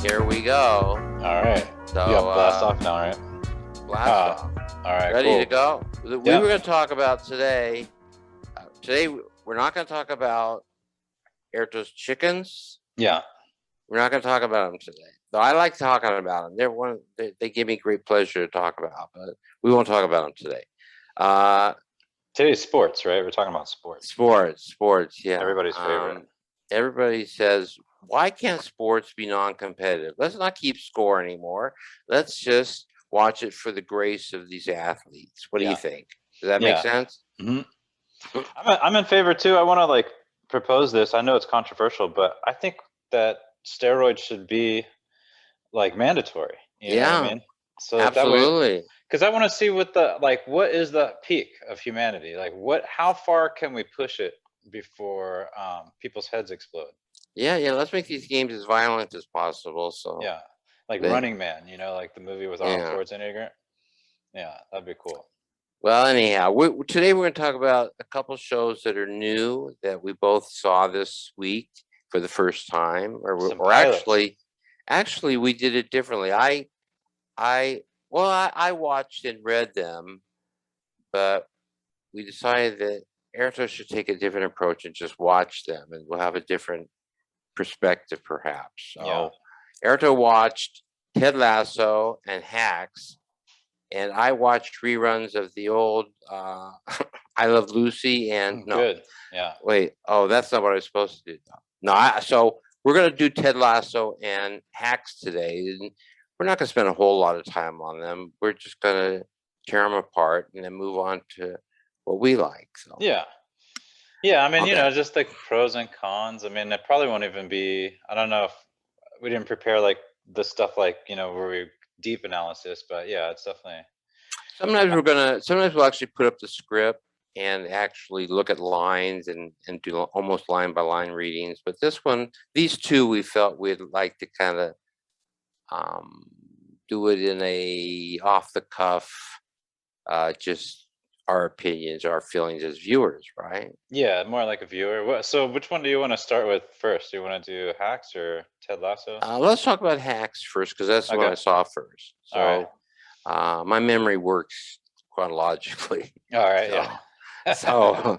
Here we go. All right. So You got blast off now, right? blast off. All right. Ready cool. to go. We were going to talk about today. Today we're not going to talk about Airto's chickens. Yeah. We're not going to talk about them today. Though I like talking about them. They give me great pleasure to talk about, but we won't talk about them today. Today's sports, right? We're talking about sports. Sports. Yeah. Everybody's favorite. Everybody says, why can't sports be non-competitive? Let's not keep score anymore. Let's just watch it for the grace of these athletes. What do you think? Does that make sense? Mm-hmm. I'm in favor too. I want to propose this. I know it's controversial, but I think that steroids should be mandatory. You know what I mean? So absolutely. Because I want to see what what is the peak of humanity? How far can we push it before people's heads explode? Yeah. Let's make these games as violent as possible. So yeah, Running Man, like the movie with Arnold Schwarzenegger. Yeah, that'd be cool. Well, anyhow, today we're going to talk about a couple shows that are new that we both saw this week for the first time, or actually we did it differently. I watched and read them, but we decided that Airto should take a different approach and just watch them, and we'll have a different perspective, perhaps. So, Airto watched Ted Lasso and Hacks, and I watched reruns of the old I Love Lucy and Good. Yeah. Wait, that's not what I was supposed to do. No, so we're going to do Ted Lasso and Hacks today. And we're not going to spend a whole lot of time on them. We're just going to tear them apart and then move on to what we like. So yeah. I mean, just pros and cons. I mean, it probably won't even be. I don't know if we didn't prepare the stuff where we deep analysis, but yeah, it's definitely. Sometimes we'll actually put up the script and actually look at lines and do almost line by line readings. But these two, we felt we'd like to kind of do it in a off the cuff, just our opinions, our feelings as viewers, right? Yeah, more like a viewer. So which one do you want to start with first? Do you want to do Hacks or Ted Lasso? Let's talk about Hacks first, because that's what I saw first. So my memory works chronologically. All right, yeah. So,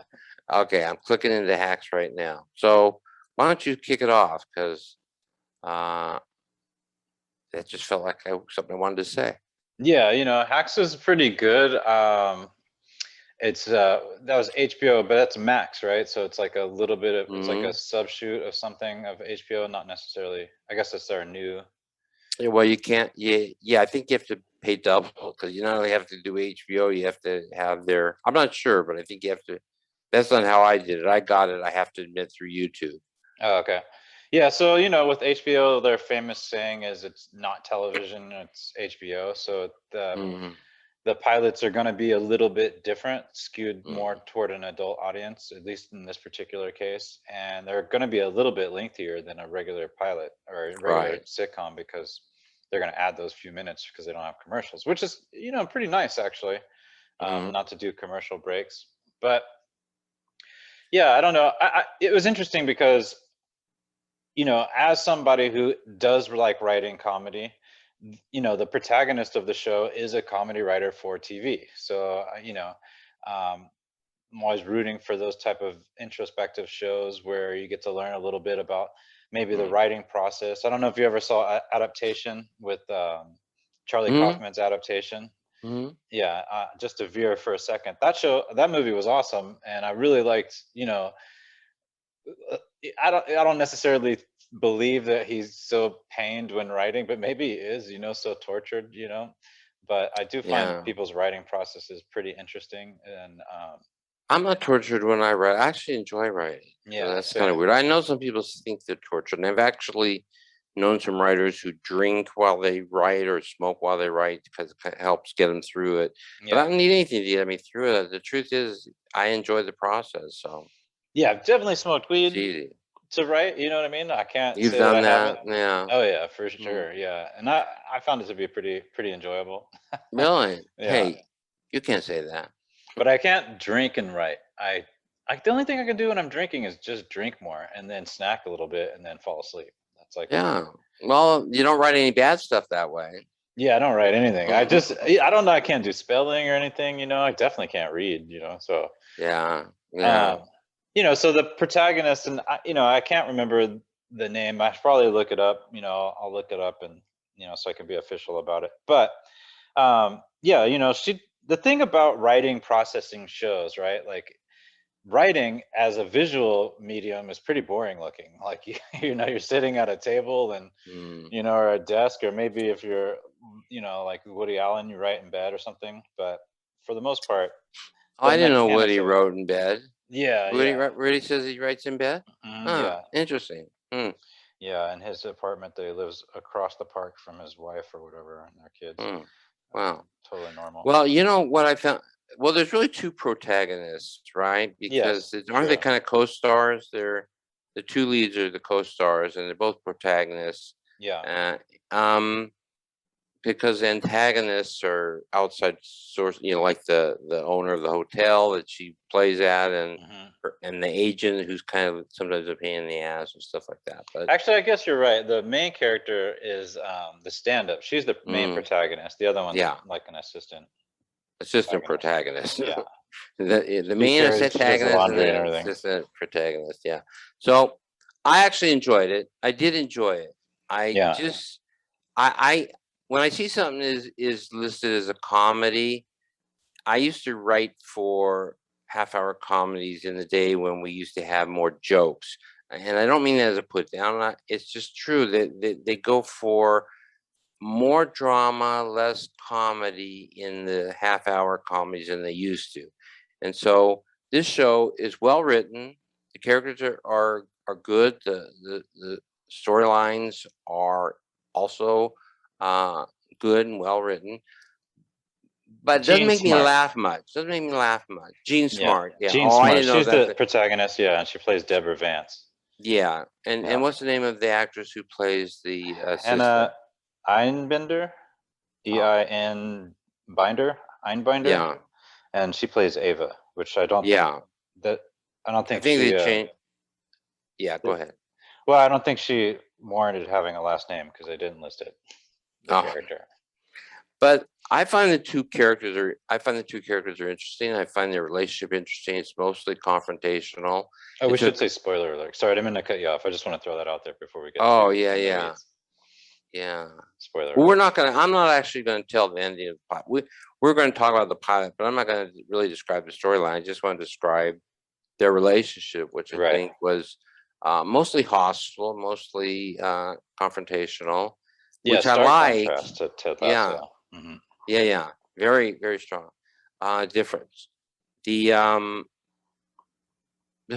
okay, I'm clicking into Hacks right now. So why don't you kick it off? Because that just felt like something I wanted to say. Yeah, Hacks is pretty good. It's that was HBO, but that's Max, right? So it's like a little bit of it's like a subshoot of something of HBO, not necessarily. I guess it's their new. Yeah, well, you can't. Yeah, I think you have to pay double, because you not only have to do HBO, you have to have their. I'm not sure, but I think you have to. That's not how I did it. I got it, I have to admit, through YouTube. Oh, okay. Yeah, so with HBO, their famous saying is it's not television, it's HBO. So the pilots are going to be a little bit different, skewed more toward an adult audience, at least in this particular case. And they're going to be a little bit lengthier than a regular pilot or a regular sitcom, because they're going to add those few minutes because they don't have commercials, which is, pretty nice, actually, not to do commercial breaks. But yeah, I don't know. It was interesting because, as somebody who does like writing comedy, the protagonist of the show is a comedy writer for TV. So, I'm always rooting for those type of introspective shows where you get to learn a little bit about maybe the writing process. I don't know if you ever saw Adaptation with Charlie Kaufman's Adaptation. Yeah, just to veer for a second. That movie was awesome, and I really liked. I don't necessarily believe that he's so pained when writing, but maybe he is, so tortured, but I do find people's writing process is pretty interesting. And I'm not tortured when I write. I actually enjoy writing. Yeah, so that's kind of weird. I know some people think they're tortured, and I've actually known some writers who drink while they write or smoke while they write, because it helps get them through it. But I don't need anything to get me through it. The truth is, I enjoy the process. So yeah, I've definitely smoked weed to write. You know what I mean? I can't. You've say done that. I that? Yeah. Oh yeah, for sure. Yeah, and I found it to be pretty enjoyable. Really? Hey, you can't say that. But I can't drink and write. The only thing I can do when I'm drinking is just drink more and then snack a little bit and then fall asleep. It's like, yeah. Well, you don't write any bad stuff that way. Yeah, I don't write anything. I don't know. I can't do spelling or anything. I definitely can't read. So yeah. so the protagonist, and I can't remember the name. I should probably look it up. I'll look it up, and so I can be official about it. But yeah, the thing about writing processing shows, right? Like, writing as a visual medium is pretty boring looking. Like, you're sitting at a table and or a desk, or maybe if you're like Woody Allen, you write in bed or something. But for the most part, I didn't know mechanics Woody of wrote in bed. yeah. Woody says he writes in bed. Yeah, Interesting. yeah, in his apartment that he lives across the park from his wife or whatever and their kids. Wow. Totally normal. Well, you know what I found? Well, there's really two protagonists, right? Because aren't they kind of co-stars? The two leads are the co-stars, and they're both protagonists. Yeah. Because antagonists are outside source, like the owner of the hotel that she plays at, and and the agent who's kind of sometimes a pain in the ass and stuff like that. But actually, I guess you're right. The main character is the stand-up. She's the main protagonist. The other one's like an assistant protagonist. Yeah. the main antagonist and the assistant protagonist. Yeah. So I actually enjoyed it. I did enjoy it. I when I see something is listed as a comedy, I used to write for half-hour comedies in the day when we used to have more jokes. And I don't mean that as a put down. It's just true that they go for more drama, less comedy in the half-hour comedies than they used to. And so this show is well written. The characters are good. The storylines are also good and well written. But it doesn't make me laugh much. Jean Smart. Yeah. Jean Smart. She's the protagonist. Yeah, and she plays Deborah Vance. Yeah. And what's the name of the actress who plays the assistant? Anna Einbinder. Einbinder. Yeah. And she plays Ava, which I don't think they changed. Yeah, go ahead. Well, I don't think she warranted having a last name because they didn't list it. The character. But I find the two characters are interesting. I find their relationship interesting. It's mostly confrontational. Oh, we should say spoiler alert. Sorry, I didn't mean to cut you off. I just want to throw that out there before we get. Yeah. Spoiler. Well, I'm not actually going to tell the ending of the pilot. We're going to talk about the pilot, but I'm not going to really describe the storyline. I just want to describe their relationship, which I think was mostly hostile, mostly confrontational, which I like. Contrast to Ted Lasso. Yeah. Very, very strong difference. The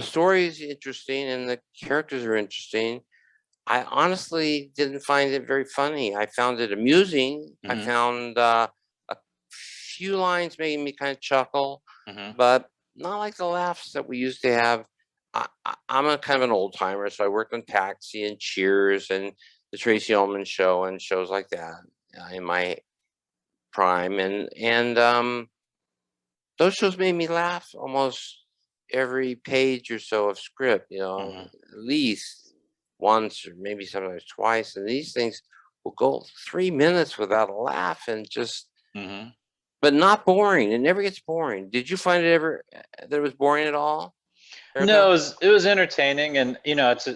story is interesting and the characters are interesting. I honestly didn't find it very funny. I found it amusing. I found a few lines making me kind of chuckle, but not like the laughs that we used to have. I'm a kind of an old timer, so I worked on Taxi and Cheers and the Tracy Ullman Show and shows like that in my prime, and those shows made me laugh almost every page or so of script. At least once or maybe sometimes twice, and these things will go 3 minutes without a laugh and just but not boring. It never gets boring. Did you find it ever that it was boring at all, Airto? No, it was entertaining, and it's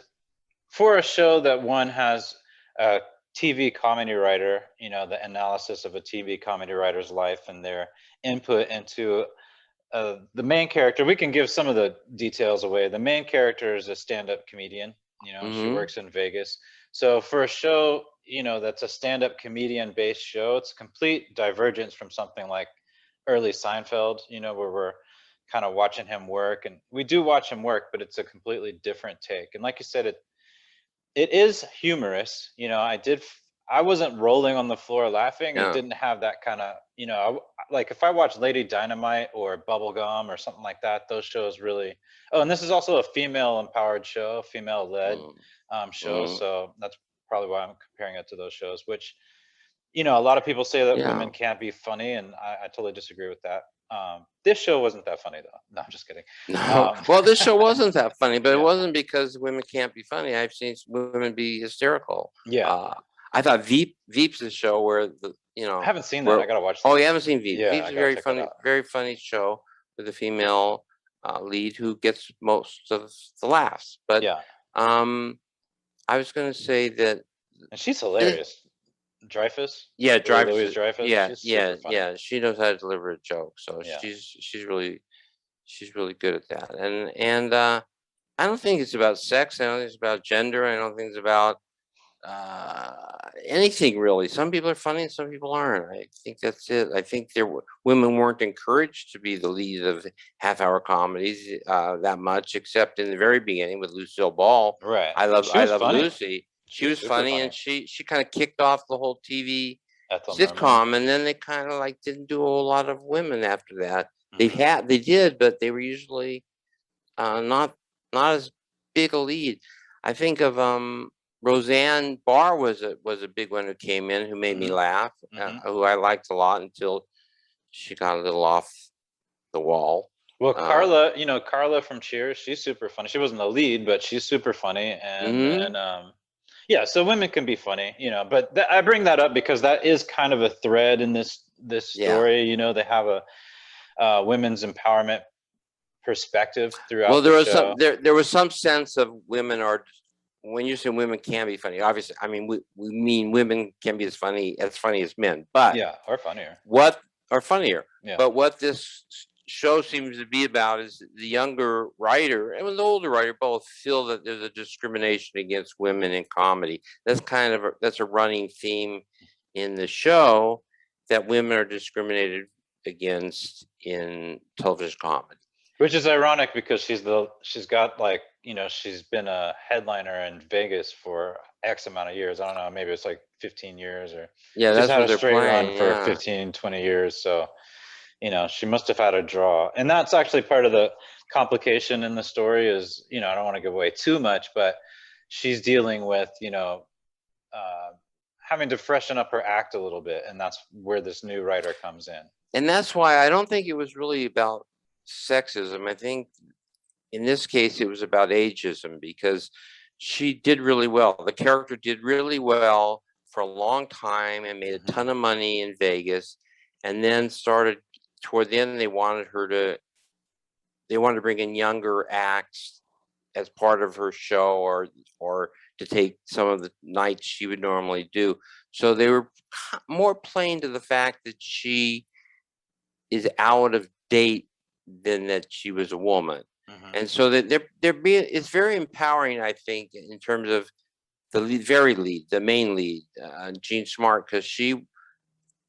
for a show that one has a TV comedy writer, the analysis of a TV comedy writer's life and their input into the main character. We can give some of the details away. The main character is a stand-up comedian. She works in Vegas. So for a show, that's a stand-up comedian based show, it's a complete divergence from something like early Seinfeld, where we're kind of watching him work, and we do watch him work, but it's a completely different take. And like you said, it is humorous. I wasn't rolling on the floor laughing. It didn't have that kind of, like if I watch Lady Dynamite or Bubblegum or something like that, those shows really. Oh, and this is also a female empowered show, female led show. So that's probably why I'm comparing it to those shows, which, a lot of people say that women can't be funny, and I totally disagree with that. This show wasn't that funny though. No, I'm just kidding. No, well, this show wasn't that funny, but it Yeah. wasn't because women can't be funny. I've seen women be hysterical. Yeah. I thought Veep's a show where I haven't seen that. I gotta watch that. Oh, you haven't seen Veep? Yeah, Veep's I a gotta check that out. very funny show with a female lead who gets most of the laughs. But Yeah. I was going to say that, and she's hilarious. Dreyfus. Yeah, Louise Dreyfus. Yeah, She's super funny. yeah. She knows how to deliver a joke, so Yeah. she's really good at that. And I don't think it's about sex. I don't think it's about gender. I don't think it's about anything really. Some people are funny and some people aren't. I think that's it. I think women weren't encouraged to be the lead of half-hour comedies that much, except in the very beginning with Lucille Ball. Right. I love funny. Lucy. She was funny, and she kind of kicked off the whole TV Ethel sitcom, Merman. and then they kind of like didn't do a whole lot of women after that. Mhm. They did, but they were usually not as big a lead. I think of Roseanne Barr was a big one who came in, who made me laugh, who I liked a lot until she got a little off the wall. Well, Carla, Carla from Cheers, she's super funny. She wasn't the lead, but she's super funny. And yeah, so women can be funny, but I bring that up because that is kind of a thread in this story. They have a women's empowerment perspective throughout. Well, there was some sense of women are. When you say women can be funny, obviously, I mean we mean women can be as funny as men, but yeah, or funnier. Yeah. But what this show seems to be about is the younger writer and the older writer both feel that there's a discrimination against women in comedy. That's that's a running theme in the show, that women are discriminated against in television comedy. Which is ironic because she's got like, she's been a headliner in Vegas for X amount of years. I don't know, maybe it's like 15 years or yeah, she's that's had what a straight playing, run for 15, 20 years. So, she must have had a draw. And that's actually part of the complication in the story is, I don't want to give away too much, but she's dealing with, having to freshen up her act a little bit. And that's where this new writer comes in. And that's why I don't think it was really about sexism. I think in this case it was about ageism, because she did really well. The character did really well for a long time and made a ton of money in Vegas, and then started toward the end they wanted to bring in younger acts as part of her show, or to take some of the nights she would normally do. So they were more playing to the fact that she is out of date than that she was a woman. And so that it's very empowering, I think, in terms of the main lead, Jean Smart, because she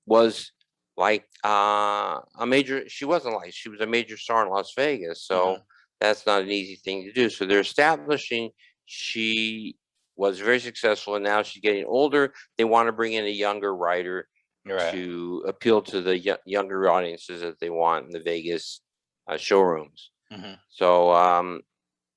was like she was a major star in Las Vegas. So that's not an easy thing to do. So they're establishing she was very successful, and now she's getting older. They want to bring in a younger writer to appeal to the younger audiences that they want in the Vegas showrooms. So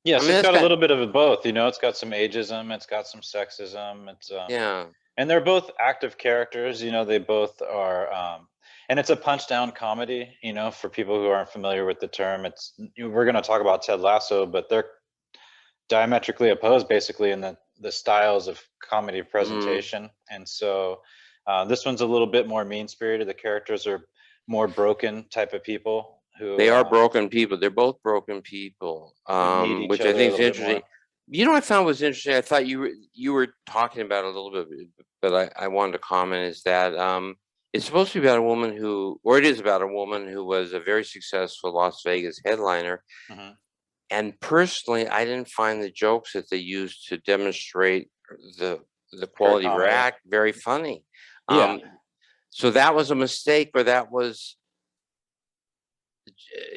yeah, so it's got a little bit of both. It's got some ageism, it's got some sexism. It's yeah, and they're both active characters. They both are, and it's a punch down comedy. For people who aren't familiar with the term, we're going to talk about Ted Lasso, but they're diametrically opposed, basically, in the styles of comedy presentation. And so this one's a little bit more mean spirited. The characters are more broken type of people. They are broken people. They're both broken people, which I think is interesting. I found was interesting. I thought you were talking about it a little bit, but I wanted to comment is that it's supposed to be about a woman it is about a woman who was a very successful Las Vegas headliner. And personally, I didn't find the jokes that they used to demonstrate the quality of her act very funny. So that was a mistake, or that was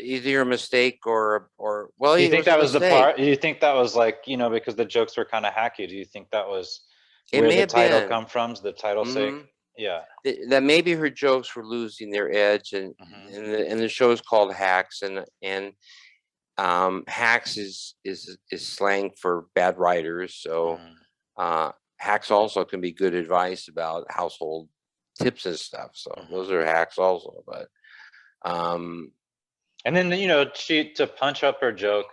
either a mistake or well, you think that was the part? You think that was like, because the jokes were kind of hacky? Do you think that was where the title come from? The title sake? Yeah, that maybe her jokes were losing their edge, and the show is called Hacks, and hacks is slang for bad writers. So hacks also can be good advice about household tips and stuff. So those are hacks also, but And then, to punch up her joke,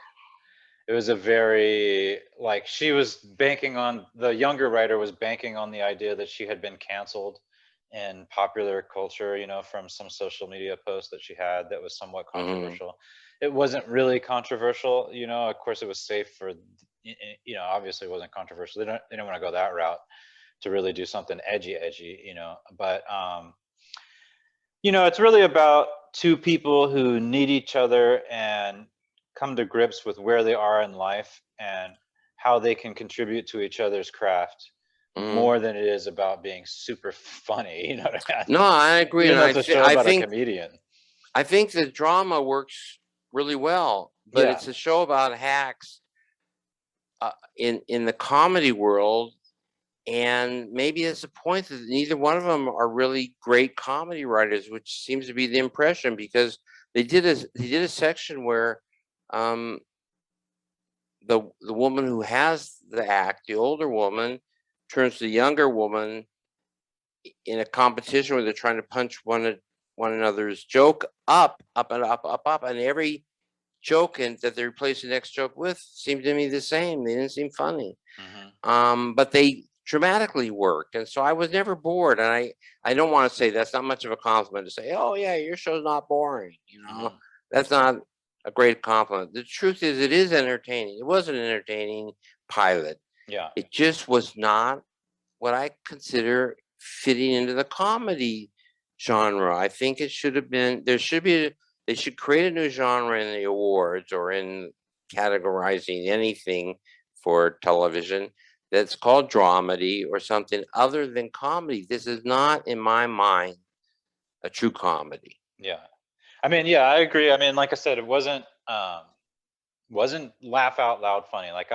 it was a very, like, she was banking on, the younger writer was banking on the idea that she had been canceled in popular culture, from some social media post that she had that was somewhat controversial. It wasn't really controversial, of course it was safe for, obviously it wasn't controversial. They didn't want to go that route to really do something edgy, but, it's really about two people who need each other and come to grips with where they are in life and how they can contribute to each other's craft more than it is about being super funny. You know what I mean? No, I agree. Even And though it's a show about a comedian. I think the drama works really well, but it's a show about hacks in the comedy world. And maybe it's a point that neither one of them are really great comedy writers, which seems to be the impression, because they did a section where the woman who has the act, the older woman, turns to the younger woman in a competition where they're trying to punch one another's joke up, and every joke that they replace the next joke with seemed to me the same. They didn't seem funny, but they dramatically worked, and so I was never bored. And I don't want to say that's not much of a compliment to say, oh yeah, your show's not boring. That's not a great compliment. The truth is, it is entertaining. It was an entertaining pilot. Yeah, it just was not what I consider fitting into the comedy genre. I think it should have been, they should create a new genre in the awards or in categorizing anything for television that's called dramedy or something other than comedy. This is not, in my mind, a true comedy. Yeah. I mean, yeah, I agree. I mean, like I said, it wasn't laugh out loud funny. Like,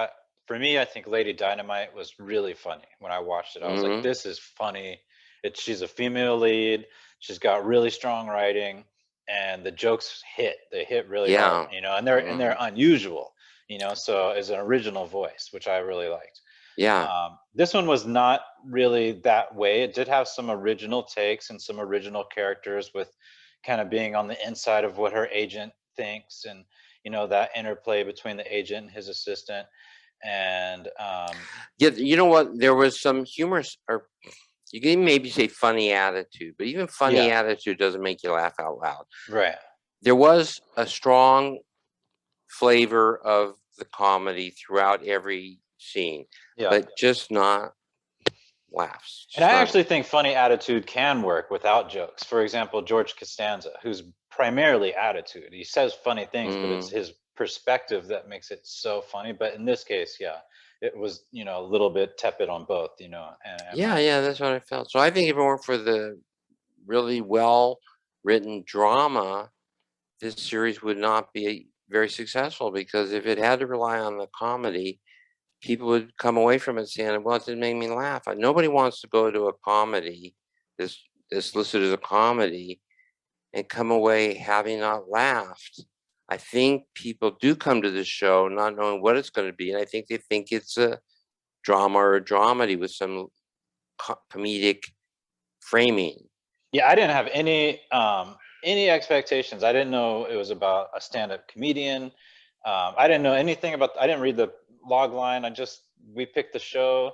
for me, I think Lady Dynamite was really funny when I watched it. I was like, this is funny. She's a female lead. She's got really strong writing, and the jokes hit. They hit really hard, and they're unusual, so as an original voice, which I really liked. Yeah. This one was not really that way. It did have some original takes and some original characters, with kind of being on the inside of what her agent thinks, and that interplay between the agent and his assistant. And yeah, you know what, there was some humorous, or you can maybe say funny attitude, but even funny attitude doesn't make you laugh out loud. Right. There was a strong flavor of the comedy throughout every scene, but just not laughs. And I actually think funny attitude can work without jokes. For example, George Costanza, who's primarily attitude. He says funny things, but it's his perspective that makes it so funny. But in this case, it was, a little bit tepid on both, and yeah, that's what I felt. So I think if it weren't for the really well written drama, this series would not be very successful, because if it had to rely on the comedy, people would come away from it saying, well, it didn't make me laugh. Nobody wants to go to a comedy, this listed as a comedy, and come away having not laughed. I think people do come to this show not knowing what it's going to be, and I think they think it's a drama or a dramedy with some comedic framing. Yeah, I didn't have any expectations. I didn't know it was about a stand-up comedian. I didn't know anything about. I didn't read the log line. We picked the show,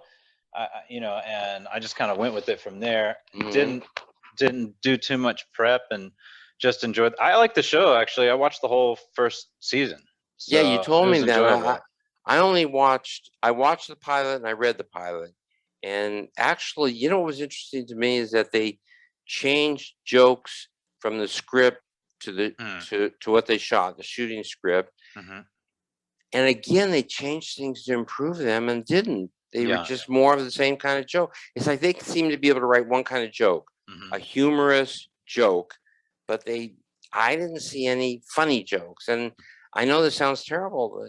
and I just kind of went with it from there. Didn't do too much prep, and just enjoyed. I liked the show, actually. I watched the whole first season. So yeah, you told me that. I watched the pilot and I read the pilot. And actually, what was interesting to me is that they changed jokes from the script to what they shot, the shooting script. And again, they changed things to improve them and didn't. They were just more of the same kind of joke. It's like they seem to be able to write one kind of joke, a humorous joke, but I didn't see any funny jokes. And I know this sounds terrible,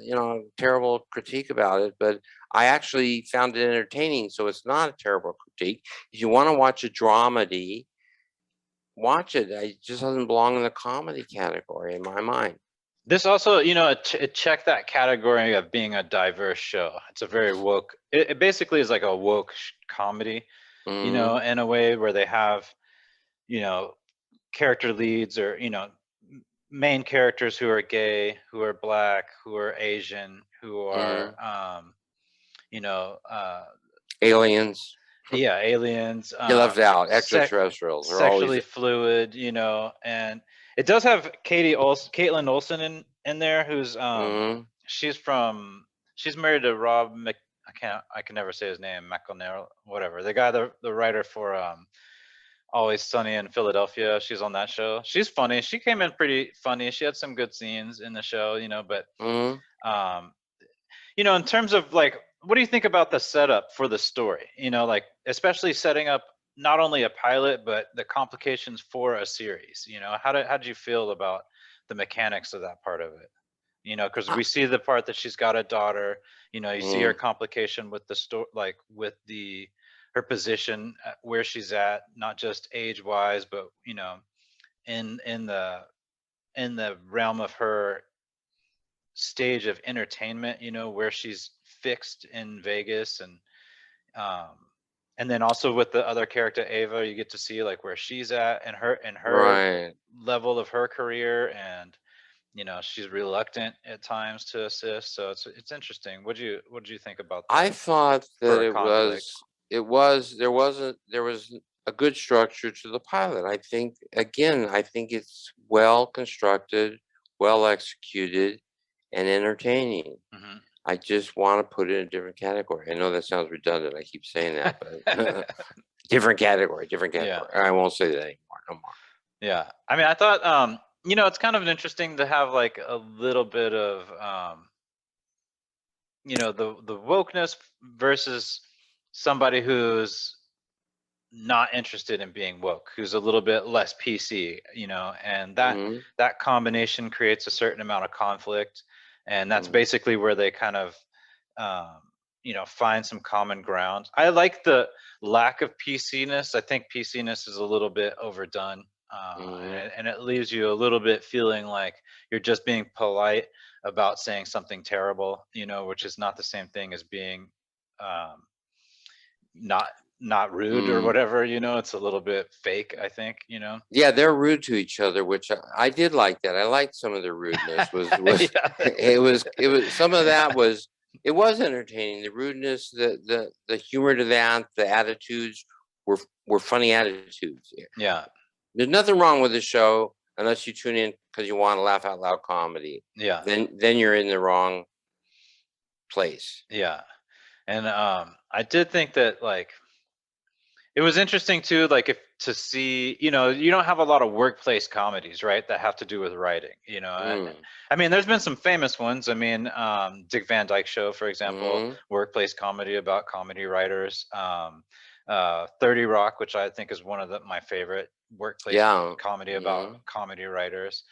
terrible critique about it, but I actually found it entertaining. So it's not a terrible critique. If you want to watch a dramedy, watch it. It just doesn't belong in the comedy category in my mind. This also, it checked that category of being a diverse show. It's a very woke. It basically is like a woke comedy, in a way where they have, character leads or main characters who are gay, who are black, who are Asian, who are you know, aliens. yeah, aliens, He left out extraterrestrials are always sexually fluid, you know, and it does have Caitlin Olsen in there, who's she's married to I can never say his name, McElnair, whatever. The guy, the writer for Always Sunny in Philadelphia. She's on that show. She's funny. She came in pretty funny. She had some good scenes in the show, you know, but you know, in terms of like, what do you think about the setup for the story? You know, like especially setting up not only a pilot but the complications for a series. You know, how did you feel about the mechanics of that part of it? You know, because we see the part that she's got a daughter. You know, you see her complication with the story, like with her position where she's at, not just age wise, but you know, in the realm of her stage of entertainment, you know, where she's fixed in Vegas, and then also with the other character Ava, you get to see like where she's at and her level of her career, and you know, she's reluctant at times to assist. So it's interesting. What did you think about that? I thought that there was a good structure to the pilot. I think it's well constructed, well executed, and entertaining. I just want to put it in a different category. I know that sounds redundant. I keep saying that, but different category. Yeah. I won't say that anymore. No more. Yeah. I mean, I thought, you know, it's kind of interesting to have like a little bit of, you know, the wokeness versus somebody who's not interested in being woke, who's a little bit less PC, you know, and that combination creates a certain amount of conflict. And that's basically where they kind of, you know, find some common ground. I like the lack of PC-ness. I think PC-ness is a little bit overdone. And it leaves you a little bit feeling like you're just being polite about saying something terrible, you know, which is not the same thing as being not rude or whatever, you know. It's a little bit fake, I think, you know. Yeah, they're rude to each other, which I did like that. I liked some of their rudeness. It was some of that was entertaining. The rudeness, the humor to that, the attitudes were funny attitudes. Yeah. There's nothing wrong with the show unless you tune in because you want to laugh out loud comedy. Yeah. Then you're in the wrong place. Yeah. And I did think that like it was interesting too, like to see, you know, you don't have a lot of workplace comedies, right, that have to do with writing, you know. And, I mean, there's been some famous ones. I mean, Dick Van Dyke Show, for example, workplace comedy about comedy writers. 30 Rock, which I think is one of my favorite workplace comedy about comedy writers.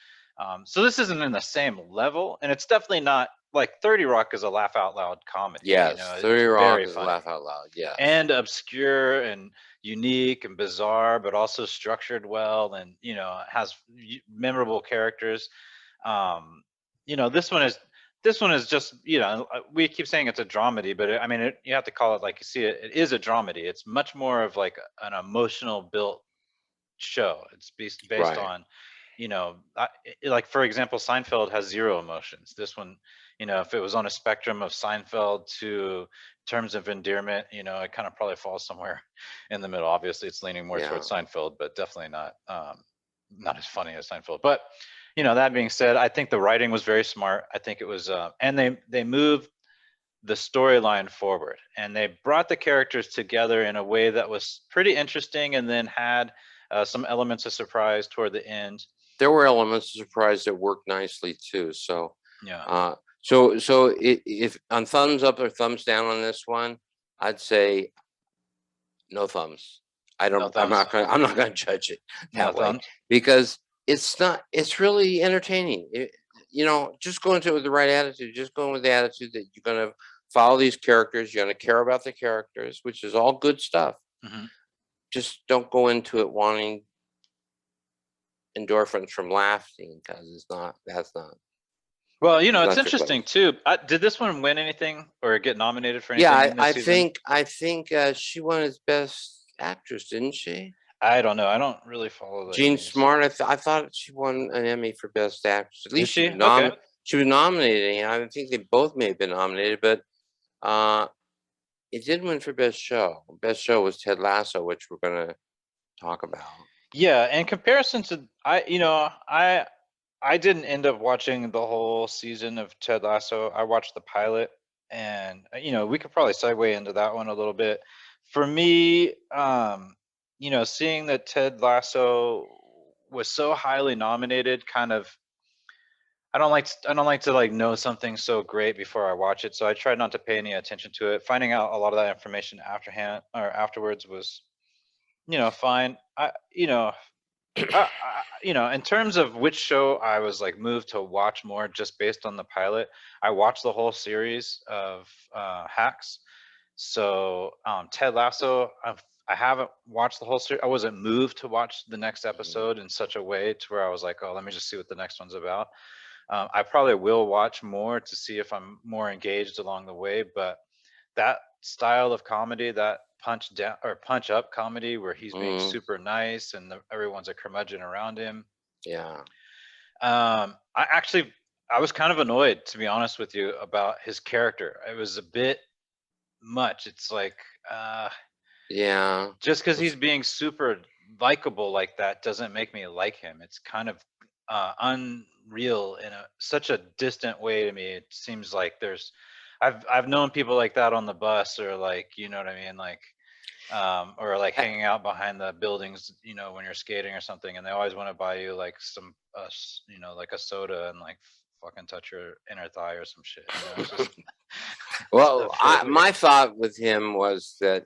So this isn't in the same level, and it's definitely not like 30 Rock is a laugh out loud comedy. Yes, you know, 30 Rock is a laugh out loud. Yeah, and obscure and unique and bizarre, but also structured well, and you know, has memorable characters. You know, this one is just, you know, we keep saying it's a dramedy, but I mean, you have to call it like you see it. It is a dramedy. It's much more of like an emotional built show. It's based on, you know, like for example, Seinfeld has zero emotions. This one, you know, if it was on a spectrum of Seinfeld to Terms of Endearment, you know, it kind of probably falls somewhere in the middle. Obviously, it's leaning more towards Seinfeld, but definitely not as funny as Seinfeld. But you know, that being said, I think the writing was very smart. I think it was, and they moved the storyline forward, and they brought the characters together in a way that was pretty interesting, and then had some elements of surprise toward the end. There were elements of surprise that worked nicely too. So yeah. So if on thumbs up or thumbs down on this one, I'd say no thumbs. I'm not gonna judge it that way because it's really entertaining. You know, just go into it with the right attitude. Just go in with the attitude that you're gonna follow these characters. You're gonna care about the characters, which is all good stuff. Just don't go into it wanting endorphins from laughing because that's not. Well, you know, it's interesting too. Did this one win anything or get nominated for anything? Yeah, I think she won as Best Actress, didn't she? I don't know. I don't really follow the Jean Emmys. Smart, I thought she won an Emmy for Best Actress. At least she was she was nominated. I think they both may have been nominated, but it didn't win for Best Show. Best Show was Ted Lasso, which we're gonna talk about. Yeah, in comparison to I didn't end up watching the whole season of Ted Lasso. I watched the pilot, and we could probably segue into that one a little bit. For me, seeing that Ted Lasso was so highly nominated, kind of, I don't like to like know something so great before I watch it, so I tried not to pay any attention to it. Finding out a lot of that information afterwards was, fine. In terms of which show I was like moved to watch more just based on the pilot, I watched the whole series of Hacks. So Ted Lasso, I haven't watched the whole series. I wasn't moved to watch the next episode in such a way to where I was like, oh, let me just see what the next one's about. I probably will watch more to see if I'm more engaged along the way, but that style of comedy, that punch down or punch up comedy where he's being super nice and everyone's a curmudgeon around him. Yeah. I was kind of annoyed, to be honest with you, about his character. It was a bit much. It's like, yeah, just because he's being super likable like that doesn't make me like him. It's kind of unreal in such a distant way to me. It seems like I've known people like that on the bus, or like, you know what I mean, like or like hanging out behind the buildings, when you're skating or something, and they always want to buy you like some like a soda and like fucking touch your inner thigh or some shit. It's just well, my thought with him was that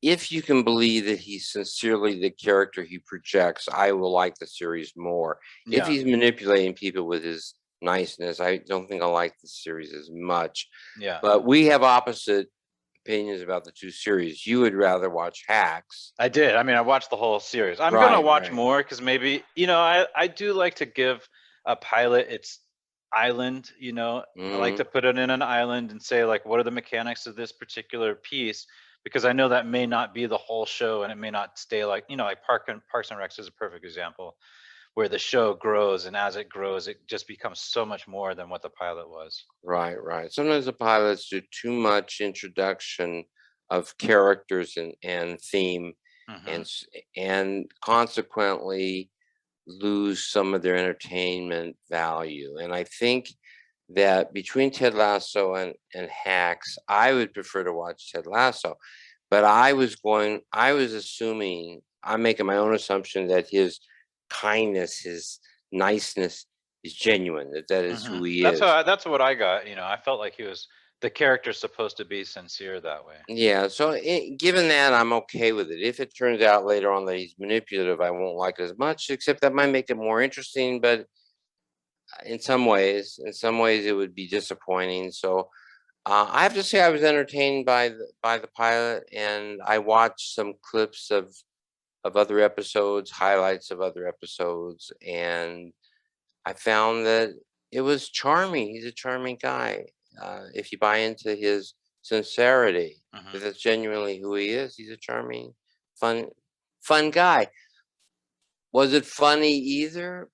if you can believe that he's sincerely the character he projects, I will like the series more. If he's manipulating people with his niceness, I don't think I like the series as much. Yeah. But we have opposite opinions about the two series. You would rather watch Hacks. I did. I mean, I watched the whole series. I'm gonna watch more because maybe, I do like to give a pilot its island. I like to put it in an island and say, like, what are the mechanics of this particular piece? Because I know that may not be the whole show, and it may not stay like, like Parks and Recs is a perfect example, where the show grows, and as it grows, it just becomes so much more than what the pilot was. Right. Sometimes the pilots do too much introduction of characters and theme, and consequently lose some of their entertainment value. And I think that between Ted Lasso and Hacks, I would prefer to watch Ted Lasso. But I'm making my own assumption that his kindness, his niceness is genuine, that is who he is. That's what I got. I felt like the character's supposed to be sincere that way. Yeah, so given that, I'm okay with it. If it turns out later on that he's manipulative, I won't like it as much, except that might make it more interesting. But in some ways, it would be disappointing. So I have to say I was entertained by the pilot, and I watched some clips of other episodes, highlights of other episodes, and I found that it was charming. He's a charming guy. If you buy into his sincerity, if that's genuinely who he is, he's a charming, fun guy. Was it funny either?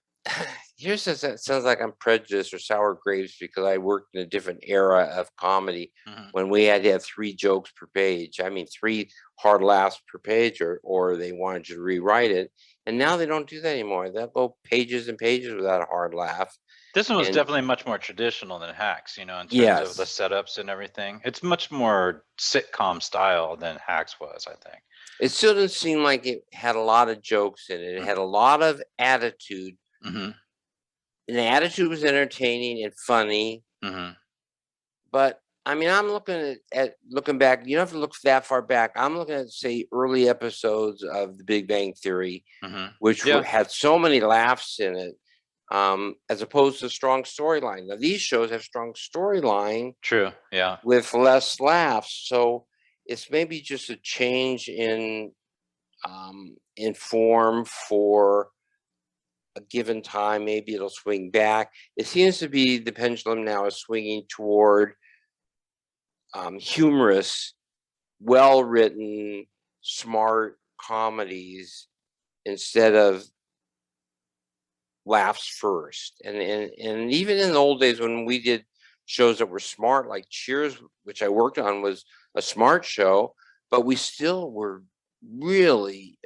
Here's that sounds like I'm prejudiced or sour grapes because I worked in a different era of comedy when we had to have 3 jokes per page. I mean, 3 hard laughs per page, or they wanted you to rewrite it. And now they don't do that anymore. They'll go pages and pages without a hard laugh. This one was definitely much more traditional than Hacks, in terms of the setups and everything. It's much more sitcom style than Hacks was, I think. It still didn't seem like it had a lot of jokes in it. It had a lot of attitude. And the attitude was entertaining and funny. But I mean, I'm looking at looking back. You don't have to look that far back. I'm looking at, say, early episodes of The Big Bang Theory, which had so many laughs in it, as opposed to strong storyline. Now, these shows have strong storyline. True. Yeah. With less laughs. So it's maybe just a change in form for a given time. Maybe it'll swing back. It seems to be the pendulum now is swinging toward humorous, well-written, smart comedies instead of laughs first. And even in the old days when we did shows that were smart, like Cheers, which I worked on, was a smart show, but we still were really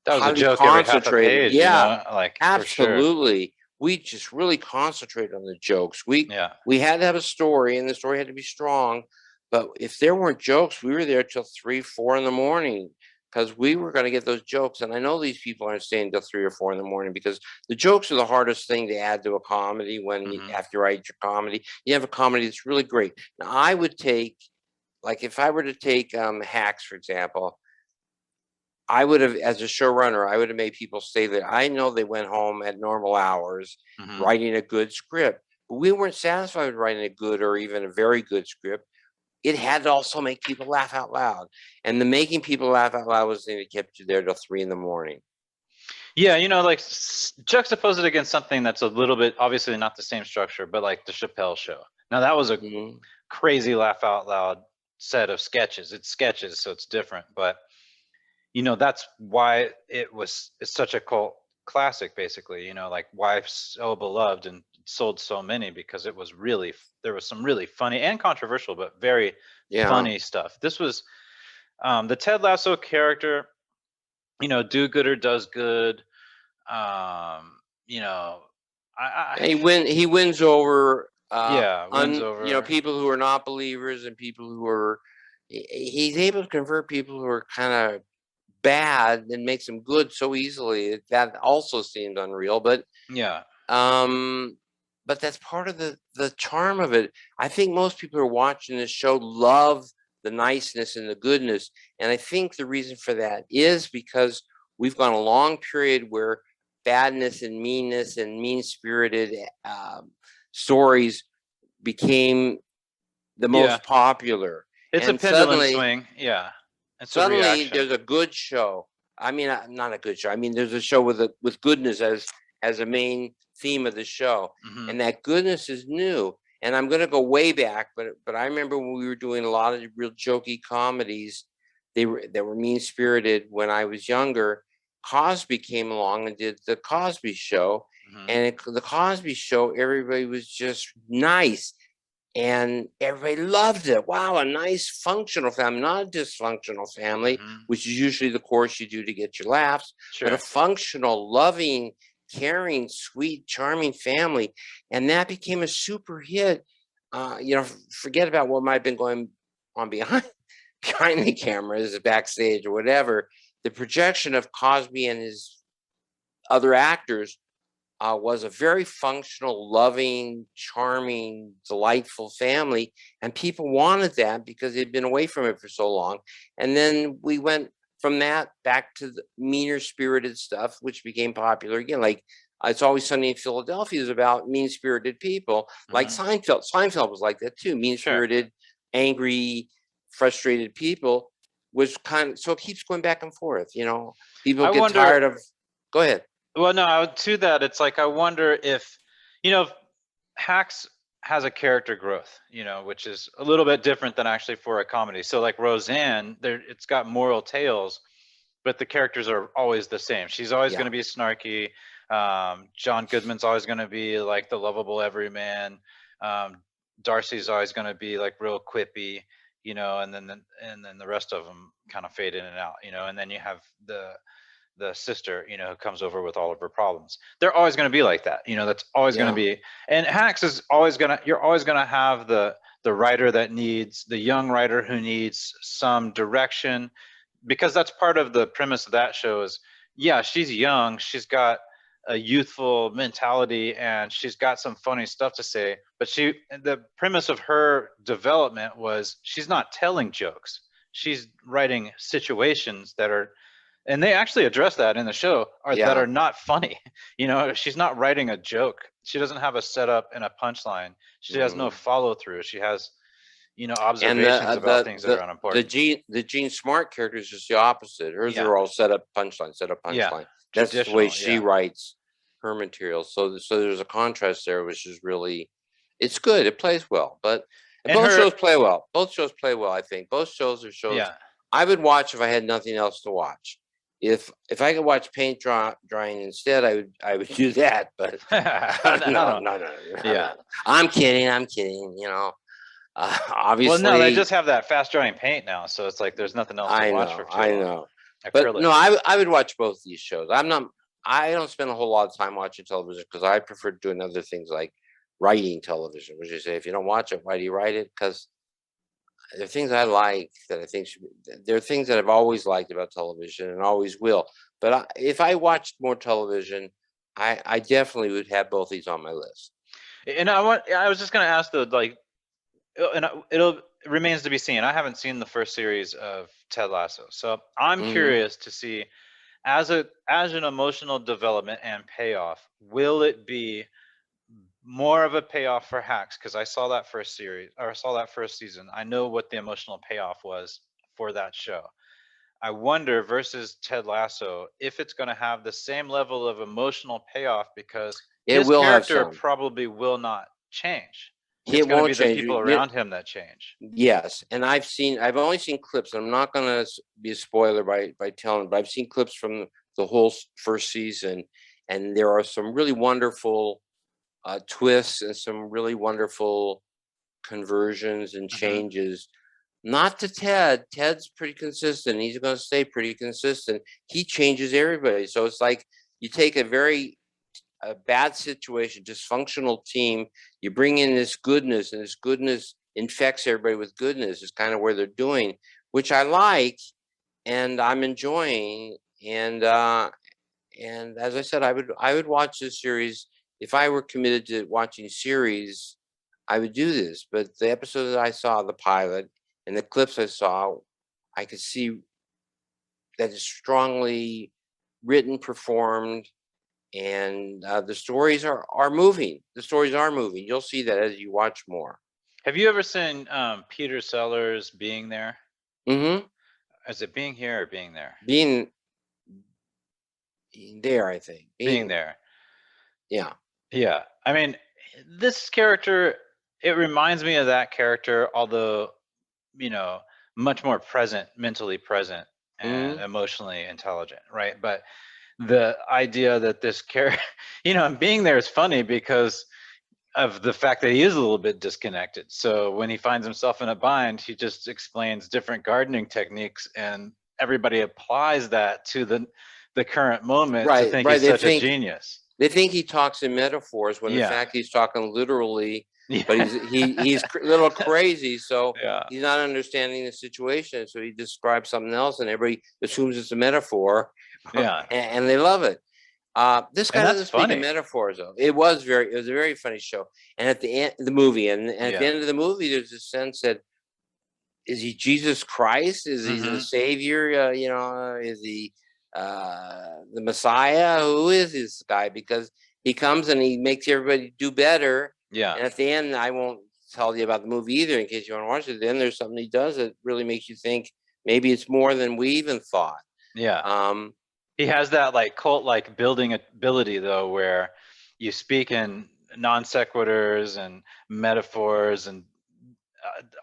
that was a highly joke every half a concentrated. page, Yeah, like absolutely. For sure. We just really concentrated on the jokes. We we had to have a story, and the story had to be strong. But if there weren't jokes, we were there till 3, 4 in the morning because we were going to get those jokes. And I know these people aren't staying till 3 or 4 in the morning because the jokes are the hardest thing to add to a comedy. After you write your comedy, you have a comedy that's really great. Now, I would take, like, if I were to take Hacks, for example, I would have, as a showrunner, I would have made people stay there. I know they went home at normal hours writing a good script, but we weren't satisfied with writing a good or even a very good script. It had to also make people laugh out loud. And the making people laugh out loud was the thing that kept you there till 3 in the morning. Yeah, like juxtapose it against something that's a little bit, obviously not the same structure, but like the Chappelle Show. Now that was a crazy laugh out loud set of sketches. It's sketches, so it's different, but that's why it's such a cult classic, basically, like why so beloved and sold so many, because it was really, there was some really funny and controversial, but very funny stuff. This was the Ted Lasso character, do gooder does good. He wins over wins over people who are not believers and people who are, he's able to convert people who are kind of bad and makes them good so easily. That also seemed unreal, but but that's part of the charm of it. I think most people who are watching this show love the niceness and the goodness, and I think the reason for that is because we've gone a long period where badness and meanness and mean-spirited stories became the most popular. It's a pendulum swing. It's suddenly there's a good show. I mean, not a good show. I mean, there's a show with goodness as a main theme of the show, and that goodness is new. And I'm going to go way back, but I remember when we were doing a lot of real jokey comedies, that were mean-spirited when I was younger. Cosby came along and did the Cosby Show, and the Cosby Show, everybody was just nice. And everybody loved it. Wow, a nice functional family, not a dysfunctional family, which is usually the course you do to get your laughs, but a functional, loving, caring, sweet, charming family. And that became a super hit. Forget about what might have been going on behind the cameras, backstage or whatever. The projection of Cosby and his other actors was a very functional, loving, charming, delightful family. And people wanted that because they'd been away from it for so long. And then we went from that back to the meaner spirited stuff, which became popular again. Like It's Always Sunny in Philadelphia is about mean-spirited people. Like Seinfeld. Seinfeld was like that too. Mean-spirited, angry, frustrated people was so it keeps going back and forth, People get tired of, go ahead. Well, no, to that, it's like, I wonder if, Hacks has a character growth, which is a little bit different than actually for a comedy. So like Roseanne, it's got moral tales, but the characters are always the same. She's always going to be snarky. John Goodman's always going to be like the lovable everyman. Darcy's always going to be like real quippy, and then the rest of them kind of fade in and out, and then you have the sister, who comes over with all of her problems. They're always going to be like that. That's always going to be. And Hacks is always going to, you're always going to have the writer the young writer who needs some direction, because that's part of the premise of that show is, she's young, she's got a youthful mentality, and she's got some funny stuff to say, but the premise of her development was she's not telling jokes. She's writing situations that are, and they actually address that in the show, that are not funny. She's not writing a joke. She doesn't have a setup and a punchline. She has no follow through. She has, observations about things that are unimportant. The Jean Smart character is just the opposite. Hers are all set up punchline. That's the way she writes her material. So there's a contrast there, which is really, it's good. It plays well, but both shows play well. Both shows play well. I think both shows are shows I would watch if I had nothing else to watch. If I could watch paint drying instead, I would do that. But no. Yeah. I'm kidding. You know, obviously. Well, no, they just have that fast drying paint now, so it's like there's nothing else to watch for too long. I know. But no, I would watch both these shows. I don't spend a whole lot of time watching television because I prefer doing other things like writing television, which is say, if you don't watch it, why do you write it? Because there are things I like that I think there are things that I've always liked about television and always will. But if I watched more television, I definitely would have both these on my list. And I was just going to ask though, like, and it remains to be seen. I haven't seen the first series of Ted Lasso, so I'm curious to see, as an emotional development and payoff, will it be more of a payoff for Hacks? Because I saw that first series, or I saw that first season. I know what the emotional payoff was for that show. I wonder versus Ted Lasso if it's going to have the same level of emotional payoff, because his character probably will not change. It's going to be the people around him that change. Yes, and I've only seen clips. I'm not going to be a spoiler by telling, but I've seen clips from the whole first season, and there are some really wonderful twists and some really wonderful conversions and changes. Not to Ted. Ted's pretty consistent. He's going to stay pretty consistent. He changes everybody. So it's like you take a bad situation, dysfunctional team, you bring in this goodness, and this goodness infects everybody with goodness. Is kind of where they're doing, which I like, and I'm enjoying. And as I said, I would watch this series if I were committed to watching series. I would do this, but the episode that I saw, the pilot, and the clips I saw, I could see that it's strongly written, performed, and the stories are moving. The stories are moving. You'll see that as you watch more. Have you ever seen Peter Sellers Being There? Mm-hmm. Is it Being Here or Being There? Being there, I think. Being There. Yeah. Yeah. I mean, this character, it reminds me of that character, although, you know, much more present, mentally present, and emotionally intelligent, right? But the idea that this character, you know, Being There is funny because of the fact that he is a little bit disconnected. So when he finds himself in a bind, he just explains different gardening techniques, and everybody applies that to the current moment to think he's such a genius. They think he talks in metaphors when in fact he's talking literally. But he's a little crazy, so he's not understanding the situation. So he describes something else, and everybody assumes it's a metaphor. And they love it. This guy doesn't speak in metaphors, though. It was a very funny show. And at the end of the movie, and at the end of the movie, there's a sense that, is he Jesus Christ? Is he the Savior? You know, is he the Messiah? Who is this guy? Because he comes and he makes everybody do better. Yeah. And at the end, I won't tell you about the movie either, in case you want to watch it. Then there's something he does that really makes you think maybe it's more than we even thought. Yeah. He has that like cult-like building ability, though, where you speak in non sequiturs and metaphors and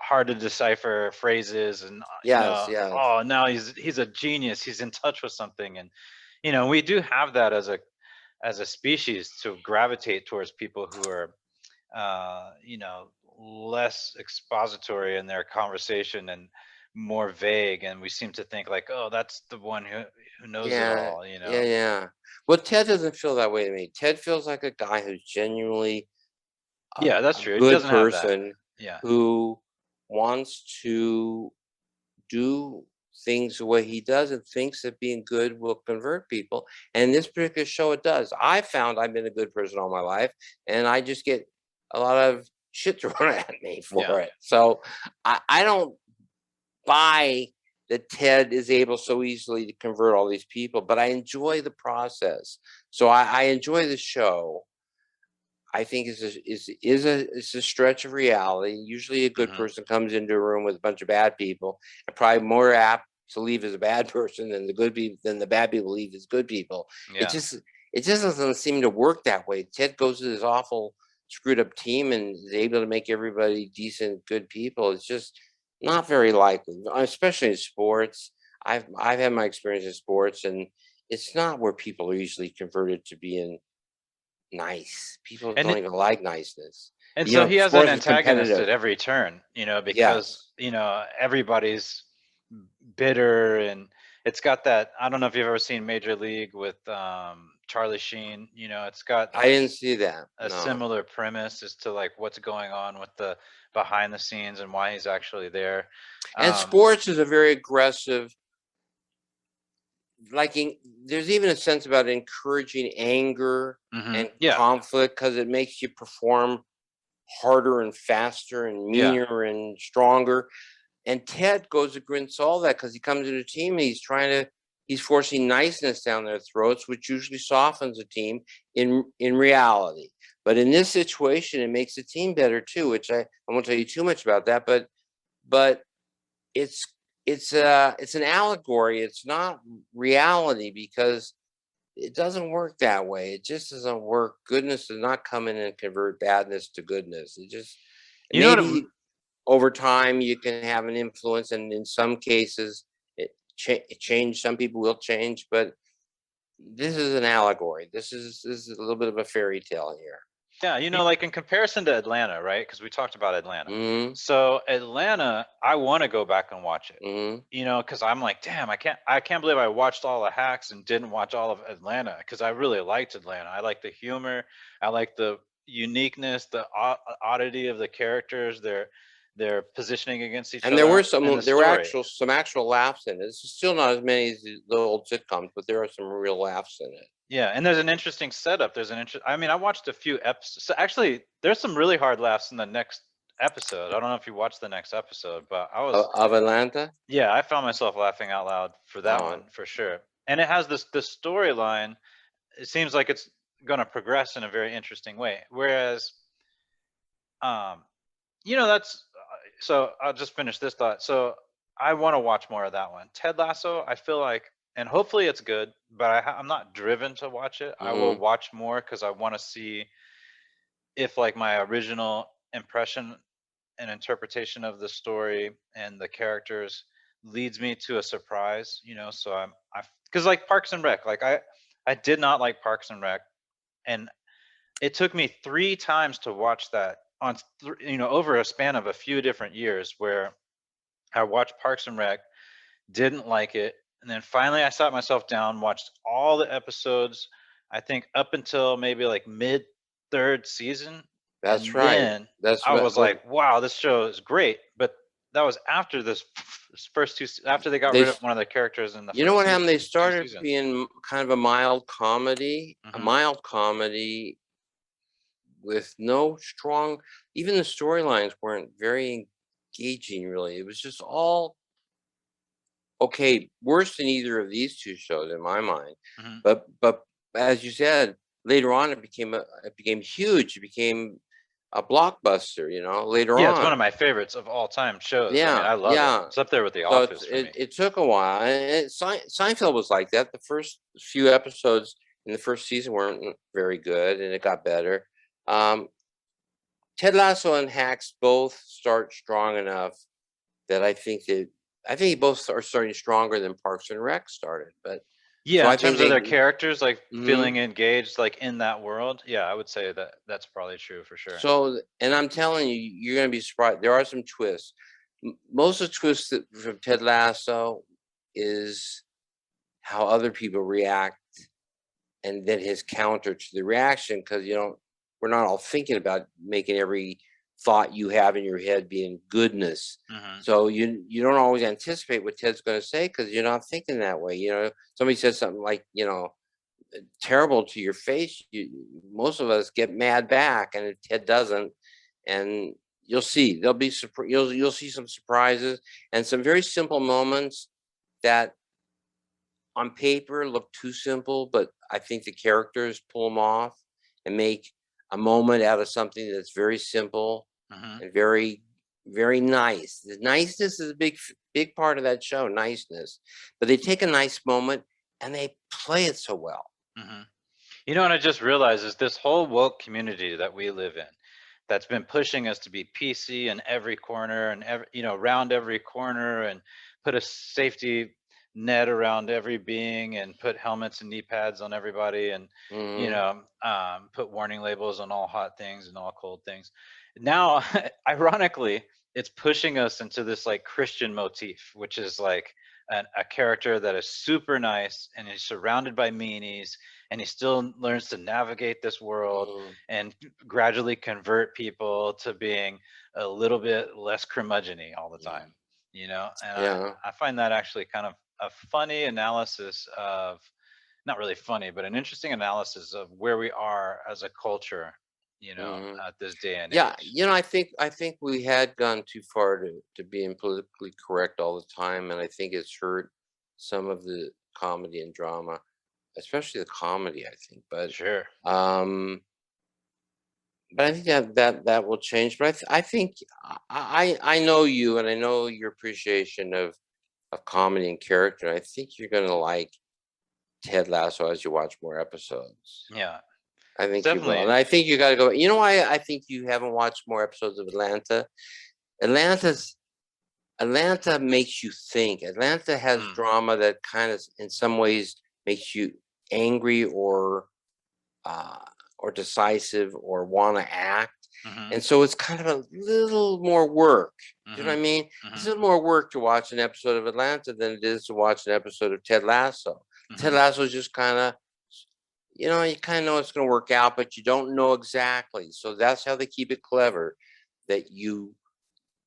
hard to decipher phrases, and oh, now he's a genius. He's in touch with something, and you know, we do have that as a species to gravitate towards people who are you know, less expository in their conversation and more vague, and we seem to think like, oh, that's the one who knows it all, you know. Yeah. Well, Ted doesn't feel that way to me. Ted feels like a guy who's genuinely that's true. A good person who wants to do things the way he does and thinks that being good will convert people. And in this particular show, it does. I found I've been a good person all my life, and I just get a lot of shit thrown at me for it. So I don't buy that Ted is able so easily to convert all these people, but I enjoy the process. So I enjoy the show. I think it's a stretch of reality. Usually a good person comes into a room with a bunch of bad people, and probably more apt to leave as a bad person than the bad people leave as good people. It just doesn't seem to work that way. Ted goes to this awful screwed up team and is able to make everybody decent, good people. It's just, Not very likely, especially in sports. I've had my experience in sports, and it's not where people are usually converted to being nice. People And don't even like niceness. and You so know, he has an sports is antagonist at competitive. every turn, because, Yes, everybody's bitter, and it's got that. I don't know if you've ever seen Major League with Charlie Sheen. It's got I didn't see that. a No. similar premise as to like what's going on with the behind the scenes and why he's actually there. And Um, sports is a very aggressive, there's even a sense about encouraging anger and yeah, conflict because it makes you perform harder and faster and yeah, meaner and stronger. And Ted goes against all that because he comes to the team and he's forcing niceness down their throats, which usually softens a team in reality. But in this situation, it makes the team better too, which I won't tell you too much about that, but it's it's an allegory. It's not reality because it doesn't work that way. It just doesn't work. Goodness does not come in and convert badness to goodness. It just you know what? maybe over time you can have an influence, and in some cases it change. Some people will change, but this is an allegory. This is a little bit of a fairy tale here. Yeah, like in comparison to Atlanta, right? Because we talked about Atlanta. Mm-hmm. So Atlanta, I want to go back and watch it. Mm-hmm. Because I'm like, damn, I can't believe I watched all the Hacks and didn't watch all of Atlanta, because I really liked Atlanta. I like the humor, I like the uniqueness, the oddity of the characters, their positioning against each And there were other, and the story. some actual laughs in it. It's still not as many as the old sitcoms, but there are some real laughs in it. Yeah, and there's an interesting setup. I mean, I watched a few episodes. So actually, there's some really hard laughs in the next episode. I don't know if you watched the next episode, but Of Atlanta. yeah, I found myself laughing out loud for that one Oh. for sure. And it has this storyline. It seems like it's going to progress in a very interesting way. Whereas, um, that's so. I'll just finish this thought. So I want to watch more of that one. Ted Lasso, I feel like, and hopefully it's good, but I'm not driven to watch it. I will Mm-hmm. watch more because I want to see if like my original impression and interpretation of the story and the characters leads me to a surprise. So because like Parks and Rec, like I did not like Parks and Rec, and it took me 3 times to watch that on over a span of a few different years, where I watched Parks and Rec, didn't like it, and then finally I sat myself down, watched all the episodes, I think up until maybe like mid third season, That's and right. then That's I was what like, wow, this show is great. But that was after this first two, after they got they. rid of one of the characters in the You know first what happened? They two started seasons. being kind of a mild comedy, Hmm. with no strong. Even the storylines weren't very engaging, really. It was just all okay. Worse than either of these two shows in my mind. Hmm. But as you said, later on it became huge. It became a blockbuster. Later Yeah, it's one of on. my favorites of all time shows. I mean, Yeah, I love it. yeah. It's up there with The So Office for me. it took a while. And Seinfeld was like that. The first few episodes in the first season weren't very good, and it got better. Um, Ted Lasso and Hacks both start strong enough that I think both are starting stronger than Parks and Rec started. But so Yeah, in I think terms of they. their characters, like Mhm. feeling engaged, like in that world. Yeah, I would say that that's probably true for sure. And I'm telling you, you're going to be surprised. There are some twists. Most of the twists from Ted Lasso is how other people react, and then his counter to the reaction, because we're not all thinking about making every thought you have in your head being goodness. Hmm. So you don't always anticipate what Ted's going to say because you're not thinking that way. Somebody says something like terrible to your face, most of us get mad back, and Ted doesn't. And you'll see you'll see some surprises and some very simple moments that on paper look too simple, but I think the characters pull them off and make a moment out of something that's very simple Hmm. and very, very nice. The niceness is a big part of that show, niceness. But they take a nice moment and they play it so well. Hmm. What I just realized is this whole woke community that we live in. that's been pushing us to be PC in every corner and around every corner, and put a safety net around every being, and put helmets and knee pads on everybody, and put warning labels on all hot things and all cold things. Now, ironically, it's pushing us into this like Christian motif, which is like a character that is super nice and is surrounded by meanies, and he still learns to navigate this world and gradually convert people to being a little bit less curmudgeon-y all the time, and I find that actually kind of a funny analysis of, not really funny, but an interesting analysis of where we are as a culture, at this day and age. I think we had gone too far to being politically correct all the time, and I think it's hurt some of the comedy and drama, especially the comedy, I think. Sure. But I think that will change. But I think I know you, and I know your appreciation of comedy and character. I think you're gonna like Ted Lasso as you watch more episodes. Yeah, I it's think you will, definitely. and I think you got to go. You know why I think you haven't watched more episodes of Atlanta? Atlanta makes you think. Atlanta has drama that kind of, in some ways, makes you angry or decisive or want to act. And so it's kind of a little more work. You know what I mean? It's a little more work to watch an episode of Atlanta than it is to watch an episode of Ted Lasso. Ted Lasso is just kind of, you kind of know it's going to work out, but you don't know exactly. So that's how they keep it clever, that you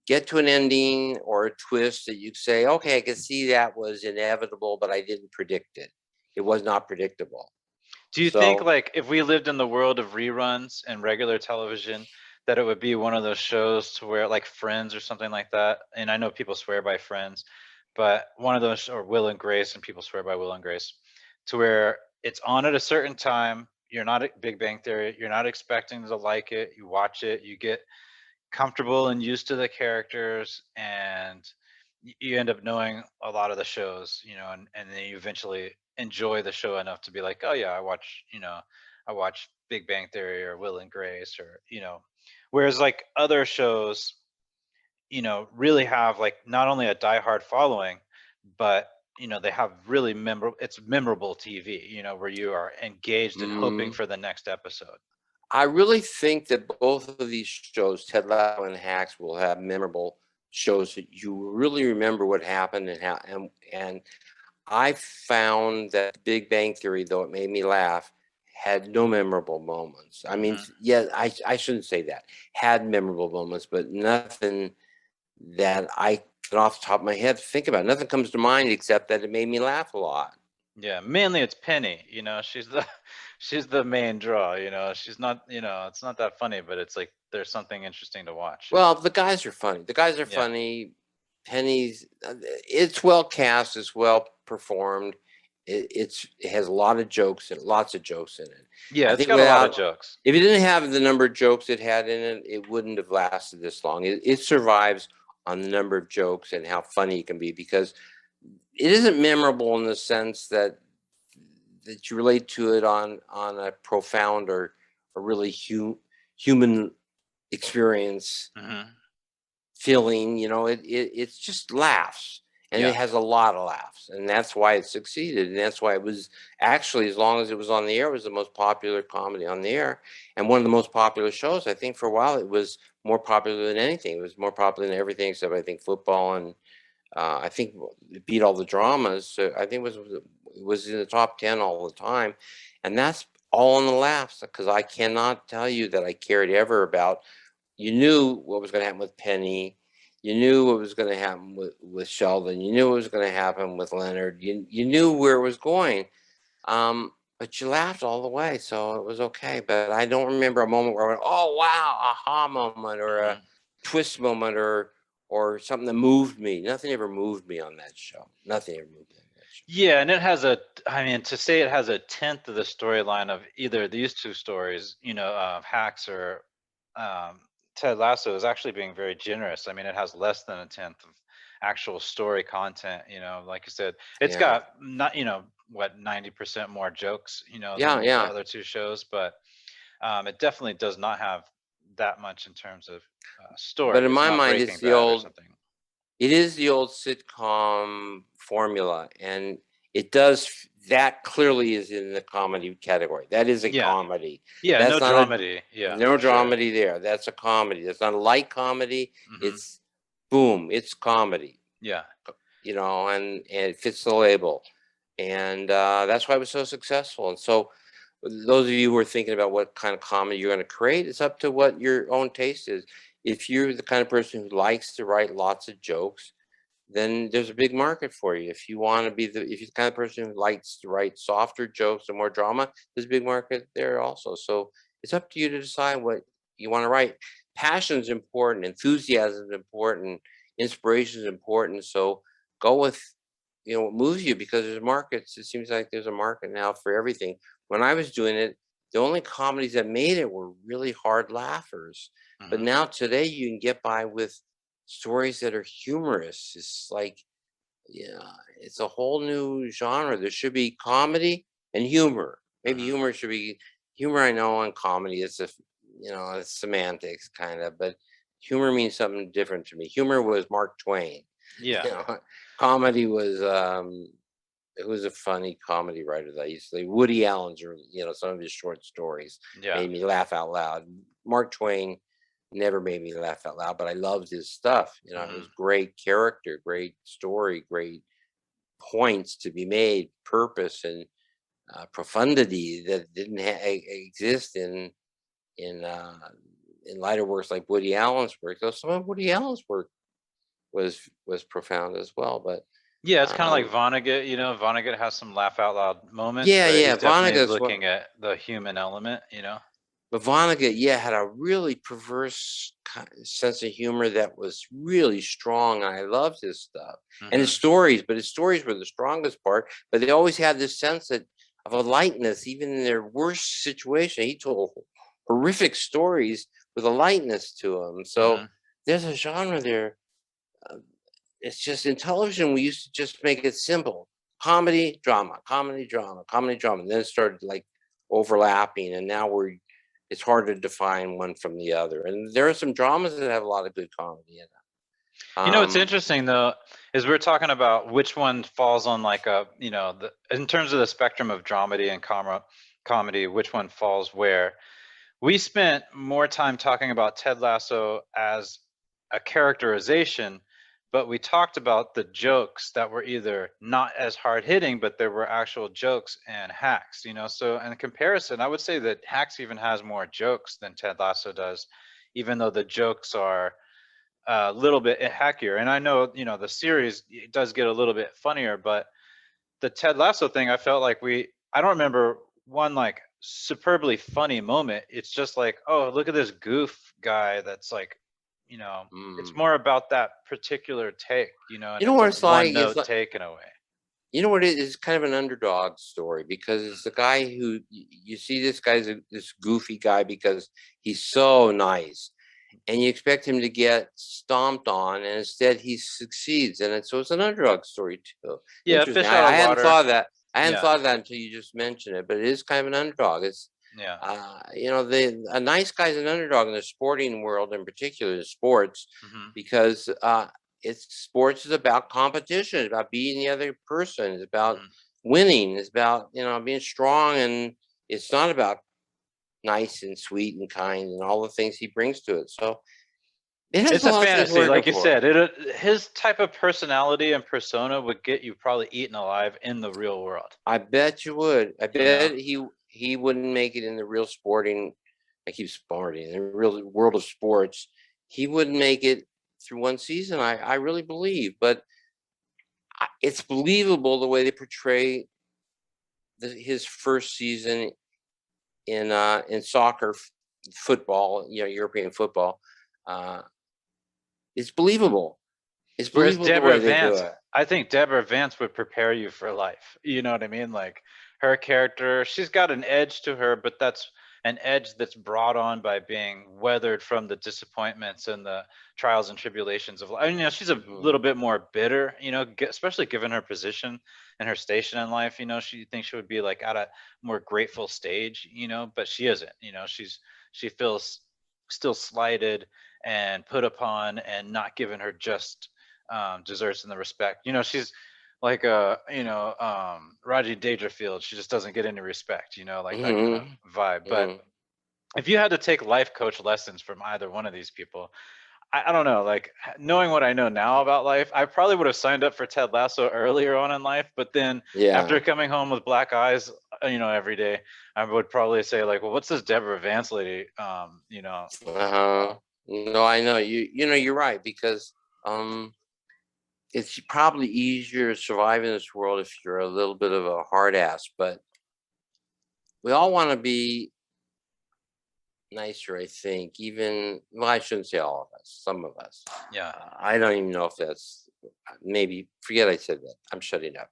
get to an ending or a twist that you say, okay, I can see that was inevitable, but I didn't predict it. It was not predictable. Do you think, like, if we lived in the world of reruns and regular television, that it would be one of those shows to where, like Friends or something like that? And I know people swear by Friends, but one of those, or Will and Grace, and people swear by Will and Grace, to where it's on at a certain time. You're not at Big Bang Theory. You're not expecting to like it. You watch it. You get comfortable and used to the characters, and you end up knowing a lot of the shows, and then you eventually enjoy the show enough to be like, oh yeah, I watch Big Bang Theory or Will and Grace, or whereas like other shows, really have like not only a diehard following, but they have really memorable TV, where you are engaged and hoping for the next episode. I really think that both of these shows, Ted Lasso and Hacks, will have memorable shows that you really remember what happened and how. And I found that Big Bang Theory, though it made me laugh, had no memorable moments. I mean, yeah, I shouldn't say that. Had memorable moments, but nothing that I can off the top of my head think about. Nothing comes to mind except that it made me laugh a lot. Yeah, mainly it's Penny. She's the main draw. She's not. It's not that funny, but it's like there's something interesting to watch. Well, the guys are funny. The guys are funny. Penny's. It's well cast. It's well performed. It has a lot of jokes and lots of jokes in it. Yeah, it's got a lot of jokes. If it didn't have the number of jokes it had in it, it wouldn't have lasted this long. It survives on the number of jokes and how funny it can be, because it isn't memorable in the sense that you relate to it on a profound or a really human experience feeling. It's just laughs, and it has a lot of laughs, and that's why it succeeded, and that's why it was actually, as long as it was on the air, it was the most popular comedy on the air, and one of the most popular shows. I think for a while it was more popular than anything. It was more popular than everything except, I think, football, and I think it beat all the dramas. So I think it was in the top 10 all the time, and that's all in the laughs, because I cannot tell you that I cared ever about. You knew what was going to happen with Penny. You knew what was going to happen with Sheldon. You knew what was going to happen with Leonard. You knew where it was going, but you laughed all the way, so it was okay. But I don't remember a moment where I went, "Oh wow, aha moment," or a twist moment, or something that moved me. Nothing ever moved me on that show. Nothing ever moved me on that show. Yeah, and it has to say it has a tenth of the storyline of either these two stories, Hacks or Ted Lasso, is actually being very generous. I mean, it has less than a tenth of actual story content. Like you said, it's got not, 90% more jokes, than the other two shows, but it definitely does not have that much in terms of story. But in It's my not mind, Breaking it's the Bad or old. something. It is the old sitcom formula, and it does that clearly is in the comedy category. That is a comedy. Yeah, That's no not dramedy. Yeah, no for sure. dramedy there. That's a comedy. That's not a light comedy. It's boom. It's comedy. Yeah. You know, and it fits the label, and that's why it was so successful. And so, those of you who are thinking about what kind of comedy you're going to create, it's up to what your own taste is. If you're the kind of person who likes to write lots of jokes, then there's a big market for you. If you want to be if you're the kind of person who likes to write softer jokes and more drama, there's a big market there also. So it's up to you to decide what you want to write. Passion is important, enthusiasm is important, inspiration is important. So go with what moves you, because there's markets. It seems like there's a market now for everything. When I was doing it, the only comedies that made it were really hard laughers. But now today you can get by with stories that are humorous. It's like, it's a whole new genre. There should be comedy and humor. Maybe humor should be humor. I know, and comedy is it's semantics kind of, but humor means something different to me. Humor was Mark Twain. Yeah. Comedy was it was a funny comedy writer that I used to say. Woody Allen's, or some of his short stories made me laugh out loud. Mark Twain never made me laugh out loud, but I loved his stuff. It was great character, great story, great points to be made, purpose and profundity that didn't exist in uh, in lighter works like Woody Allen's work. Though some of Woody Allen's work was profound as well, but yeah, it's kind of like Vonnegut. Vonnegut has some laugh out loud moments, yeah, but yeah, he's definitely Vonnegut's looking at the human element. But Vonnegut, yeah, had a really perverse sense of humor that was really strong. And I loved his stuff and his stories, but his stories were the strongest part. But they always had this sense of a lightness, even in their worst situation. He told horrific stories with a lightness to them. So there's a genre there. uh, It's just in television, we used to just make it simple: comedy, drama, comedy, drama, comedy, drama. And then it started like overlapping, and now it's hard to define one from the other. And there are some dramas that have a lot of good comedy in them. What's interesting though is we're talking about which one falls on like in terms of the spectrum of dramedy and comedy, which one falls where. We spent more time talking about Ted Lasso as a characterization, but we talked about the jokes that were either not as hard hitting, but there were actual jokes and hacks. So in comparison, I would say that Hacks even has more jokes than Ted Lasso does, even though the jokes are a little bit hackier. And I know, the series does get a little bit funnier, but the Ted Lasso thing, I felt like I don't remember one like superbly funny moment. It's just like, oh, look at this goof guy that's like, it's more about that particular take, and You know it's what a it's like? one It's note like, take in a way. you know what it is? Kind of an underdog story, because it's the guy who you see this guy's this goofy guy because he's so nice, and you expect him to get stomped on, and instead he succeeds. And it's an underdog story too. Yeah, Interesting. fish out I of hadn't water. thought of that. I hadn't Yeah. thought of that until you just mentioned it. But it is kind of an underdog. It's Yeah. a nice guy's an underdog in the sporting world, in particular in sports, because sports is about competition. It's about beating the other person. It's about winning. It's about being strong, and it's not about nice and sweet and kind and all the things he brings to it. So it has It's a a lot of things fantasy, working like you for it. said. His type of personality and persona would get you probably eaten alive in the real world. I bet you would. I You know? bet he wouldn't make it in the real sporting. I keep sporting in the real world of sports. He wouldn't make it through one season. I really believe, but it's believable the way they portray his first season in soccer, football, European football. Uh, it's believable. It's Whereas believable the way Deborah they do Vance, it. I think Deborah Vance would prepare you for life. You know what I mean? Like her character, she's got an edge to her, but that's an edge that's brought on by being weathered from the disappointments and the trials and tribulations of life. I mean, she's a little bit more bitter, especially given her position and her station in life. She thinks she would be like at a more grateful stage, but she isn't. She feels still slighted and put upon and not given her just deserts and the respect. You know, she's like Raji Dangerfield. She just doesn't get any respect, you know, like that kind of vibe. But if you had to take life coach lessons from either one of these people, I don't know, like knowing what I know now about life, I probably would have signed up for Ted Lasso earlier on in life, but then after coming home with black eyes, you know, every day, I would probably say like, well, what's this Deborah Vance lady, you know? No, I know you know, you're right, because it's probably easier to survive in this world if you're a little bit of a hard ass, but we all want to be nicer, I think. Even, well, I shouldn't say all of us, some of us. Yeah. I don't even know if that's, maybe, forget I said that. I'm shutting up.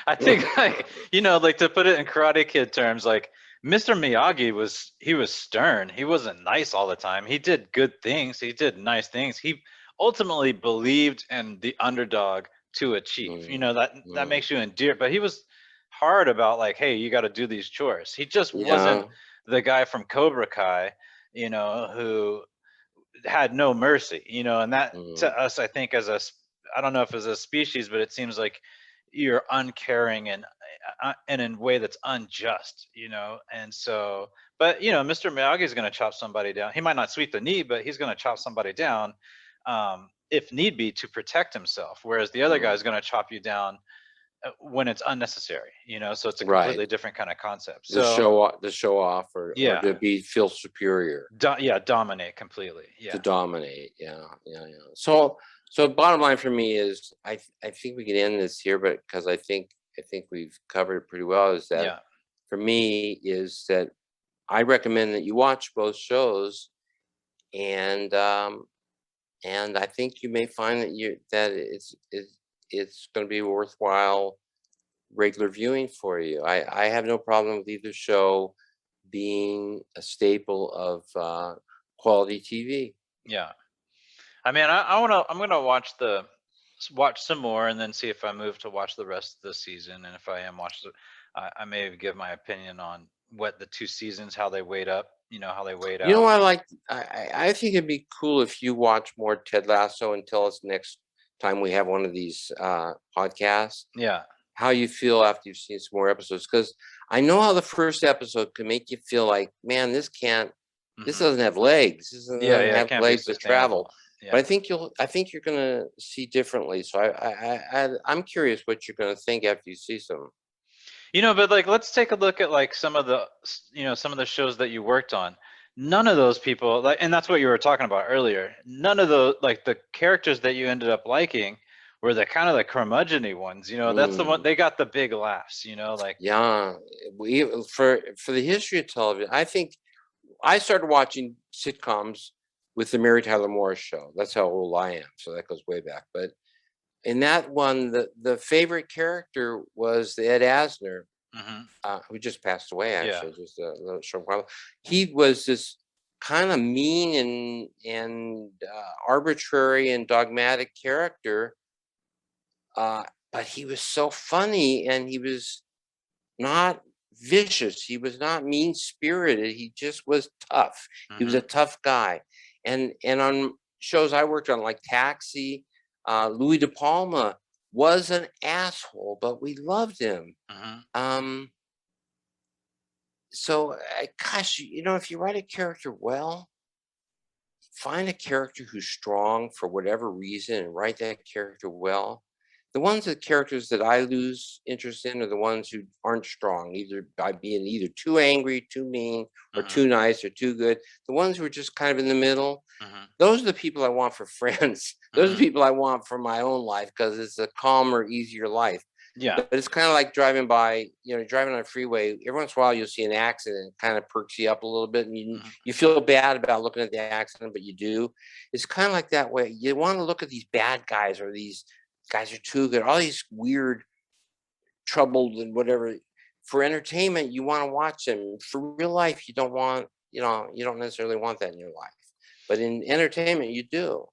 I think, like, you know, like to put it in Karate Kid terms, like Mr. Miyagi was stern. He wasn't nice all the time. He did good things. He did nice things. He ultimately believed in the underdog to achieve. You know, that makes you endear. But he was hard about like, hey, you got to do these chores. He just wasn't the guy from Cobra Kai, you know, who had no mercy, you know, and that to us, I think, as a, I don't know if as a species, but it seems like you're uncaring and in a way that's unjust, you know. And so, but you know, Mr. Miyagi is going to chop somebody down. He might not sweep the knee, but he's going to chop somebody down if need be to protect himself. Whereas the other guy is going to chop you down when it's unnecessary, you know. So it's a completely different kind of concept. So to show off, or to feel superior. Dominate completely. Yeah. To dominate. Yeah. So bottom line for me is, I think we can end this here, but because I think we've covered it pretty well, is that for me is that I recommend that you watch both shows, and I think you may find that it's going to be worthwhile regular viewing for you. I have no problem with either show being a staple of quality TV. Yeah. I mean, I'm gonna watch some more and then see if I move to watch the rest of the season. And if I am I may give my opinion on what the 2 seasons, how they weighed up, you know, how they weighed out. You know what I think it'd be cool if you watch more Ted Lasso and tell us next time we have one of these podcasts. Yeah. How you feel after you've seen some more episodes, because I know how the first episode can make you feel like, man, this doesn't have legs. This doesn't have legs to travel. Yeah. But I think you're gonna see differently. So I'm curious what you're gonna think after you see some. You know, but like, let's take a look at like some of the shows that you worked on. None of those people, like, and that's what you were talking about earlier. None of the the characters that you ended up liking were the kind of the curmudgeon-y ones, you know. That's the one, they got the big laughs, you know, like. Yeah, for the history of television, I think I started watching sitcoms with the Mary Tyler Moore Show. That's how old I am, so that goes way back. But in that one, the favorite character was the Ed Asner, who just passed away, actually, just a little short while. He was this kind of mean and arbitrary and dogmatic character. But he was so funny, and he was not vicious. He was not mean spirited. He just was tough. He was a tough guy. And on shows I worked on, like Taxi, Louis De Palma was an asshole, but we loved him. So, gosh, you know, if you write a character well, find a character who's strong for whatever reason and write that character well. The characters that I lose interest in are the ones who aren't strong, either by being either too angry, too mean, or too nice, or too good. The ones who are just kind of in the middle, those are the people I want for friends. Those are the people I want for my own life, because it's a calmer, easier life. Yeah. But it's kind of like driving by, you know, driving on a freeway. Every once in a while, you'll see an accident, kind of perks you up a little bit, and you feel bad about looking at the accident, but you do. It's kind of like that way. You want to look at these bad guys, or these guys are too good, all these weird, troubled, and whatever. For entertainment, you want to watch them. For real life, you don't want, you don't necessarily want that in your life. But in entertainment, you do.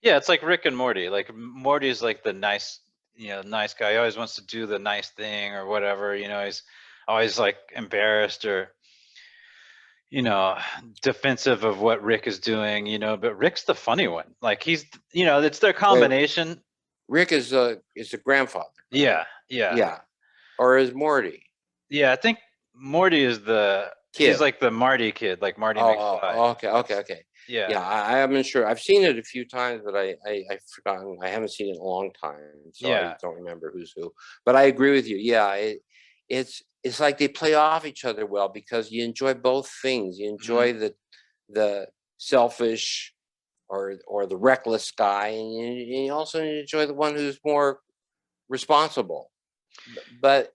Yeah, it's like Rick and Morty. Like Morty's like the nice guy. He always wants to do the nice thing or whatever, you know. He's always like embarrassed, or defensive of what Rick is doing, but Rick's the funny one. Like he's, it's their combination. Rick is a grandfather. Right? Yeah. Or is Morty? Yeah, I think Morty is he's like the Marty kid, like Marty McFly. Okay. Yeah, I'm not sure. I've seen it a few times, but I've forgotten. I haven't seen it in a long time, so I don't remember who's who. But I agree with you. Yeah, it's like they play off each other well because you enjoy both things. You enjoy the selfish or the reckless guy, and you also enjoy the one who's more responsible. But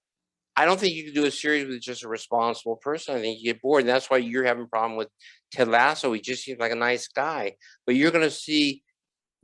I don't think you can do a series with just a responsible person. I think you get bored. And that's why you're having a problem with Ted Lasso. He just seems like a nice guy, but you're going to see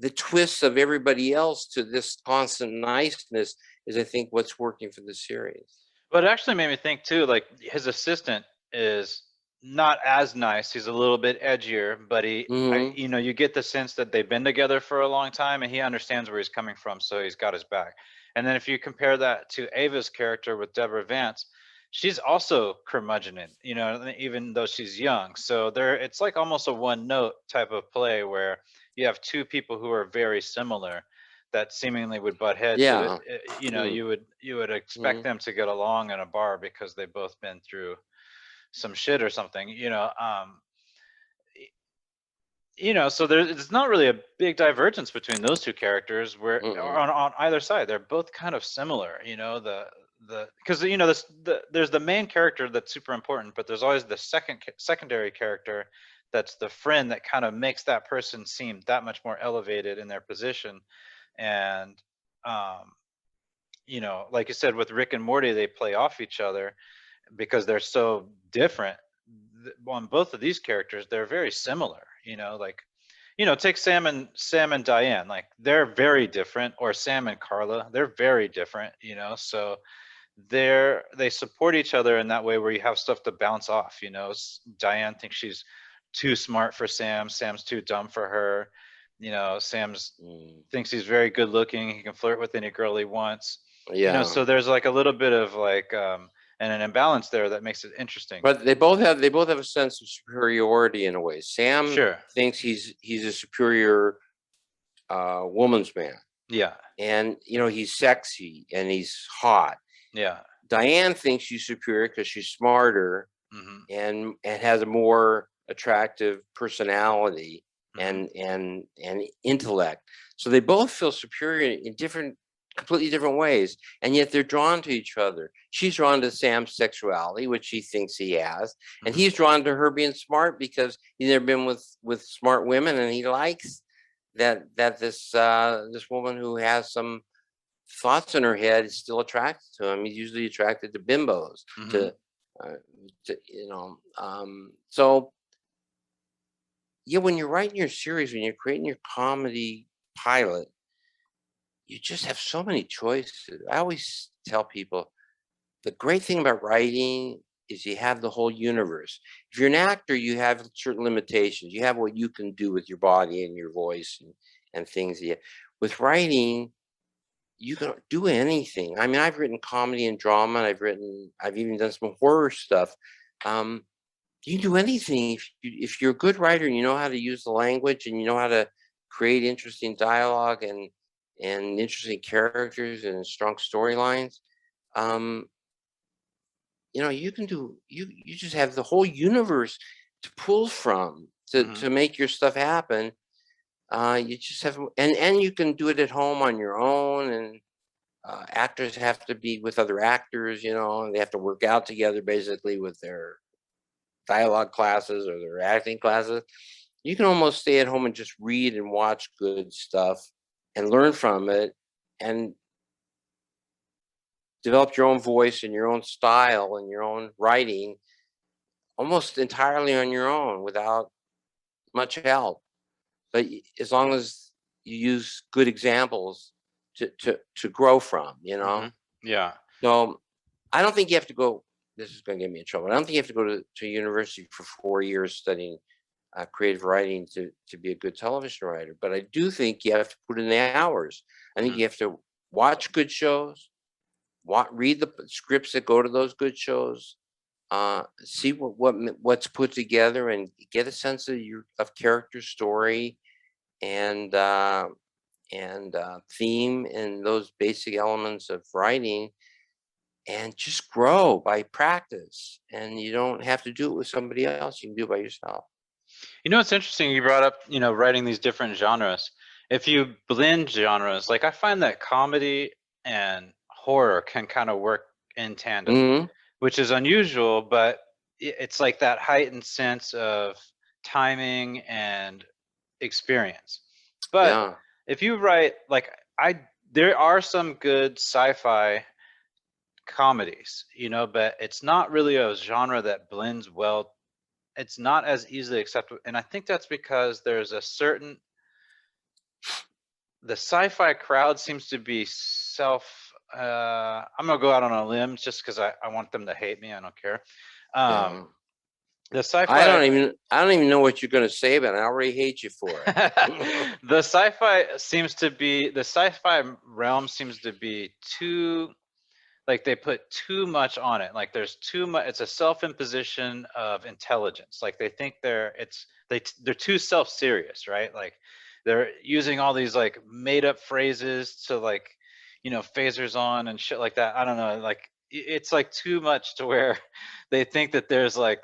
the twists of everybody else to this constant niceness is, I think, what's working for the series. But it actually made me think too, like his assistant is not as nice. He's a little bit edgier, but you get the sense that they've been together for a long time and he understands where he's coming from. So he's got his back. And then if you compare that to Ava's character with Deborah Vance, she's also curmudgeon, even though she's young. So it's like almost a one note type of play where you have two people who are very similar that seemingly would butt heads. Yeah. You would expect them to get along in a bar because they've both been through some shit or something, so there's not really a big divergence between those two characters where on either side. They're both kind of similar, because there's the main character that's super important, but there's always the secondary character that's the friend that kind of makes that person seem that much more elevated in their position. And like you said, with Rick and Morty, they play off each other because they're so different. On both of these characters, they're very similar. Take Sam and Diane. Like they're very different, or Sam and Carla, they're very different. So they support each other in that way where you have stuff to bounce off. Diane thinks she's too smart for Sam. Sam's too dumb for her. Sam's thinks he's very good looking. He can flirt with any girl he wants. So there's like a little bit of like and an imbalance there that makes it interesting. But they both have a sense of superiority in a way. Sam thinks he's a superior woman's man. Yeah. And he's sexy and he's hot. Yeah. Diane thinks she's superior because she's smarter and has a more attractive personality and intellect. So they both feel superior in completely different ways, and yet they're drawn to each other. She's drawn to Sam's sexuality, which she thinks he has, and he's drawn to her being smart because he's never been with smart women, and he likes that this woman who has some thoughts in her head is still attracted to him. He's usually attracted to bimbos, so yeah, when you're writing your series, when you're creating your comedy pilot, you just have so many choices. I always tell people the great thing about writing is you have the whole universe. If you're an actor, you have certain limitations. You have what you can do with your body and your voice and things. With writing, you can do anything. I mean, I've written comedy and drama. I've even done some horror stuff. You can do anything if you're a good writer and you know how to use the language and you know how to create interesting dialogue and interesting characters and strong storylines. You can do. You just have the whole universe to pull from to make your stuff happen. You just have, and you can do it at home on your own. And actors have to be with other actors. And they have to work out together basically with their dialogue classes or their acting classes. You can almost stay at home and just read and watch good stuff and learn from it and develop your own voice and your own style and your own writing almost entirely on your own without much help. But as long as you use good examples to grow from, Yeah. So I don't think you have to go, this is going to get me in trouble. I don't think you have to go to university for 4 years studying creative writing to be a good television writer. But I do think you have to put in the hours. I think you have to watch good shows, read the scripts that go to those good shows, see what's put together and get a sense of character, story, and theme, and those basic elements of writing, and just grow by practice. And you don't have to do it with somebody else. You can do it by yourself. You know, it's interesting you brought up, writing these different genres. If you blend genres, like I find that comedy and horror can kind of work in tandem, Mm-hmm. which is unusual, but it's like that heightened sense of timing and experience. But Yeah. if you write, like there are some good sci-fi comedies, but it's not really a genre that blends well. It's not as easily acceptable, and I think that's because there's a certain, the sci-fi crowd seems to be I'm gonna go out on a limb just because I want them to hate me. I don't care. Yeah. The sci-fi I don't even know what you're going to say, but I already hate you for it. the sci-fi realm seems to be too, like they put too much on it. Like there's too much. It's a self-imposition of intelligence. Like they think they're too self-serious, right? Like they're using all these like made-up phrases to like, phasers on and shit like that. I don't know. Like it's like too much to where they think that there's like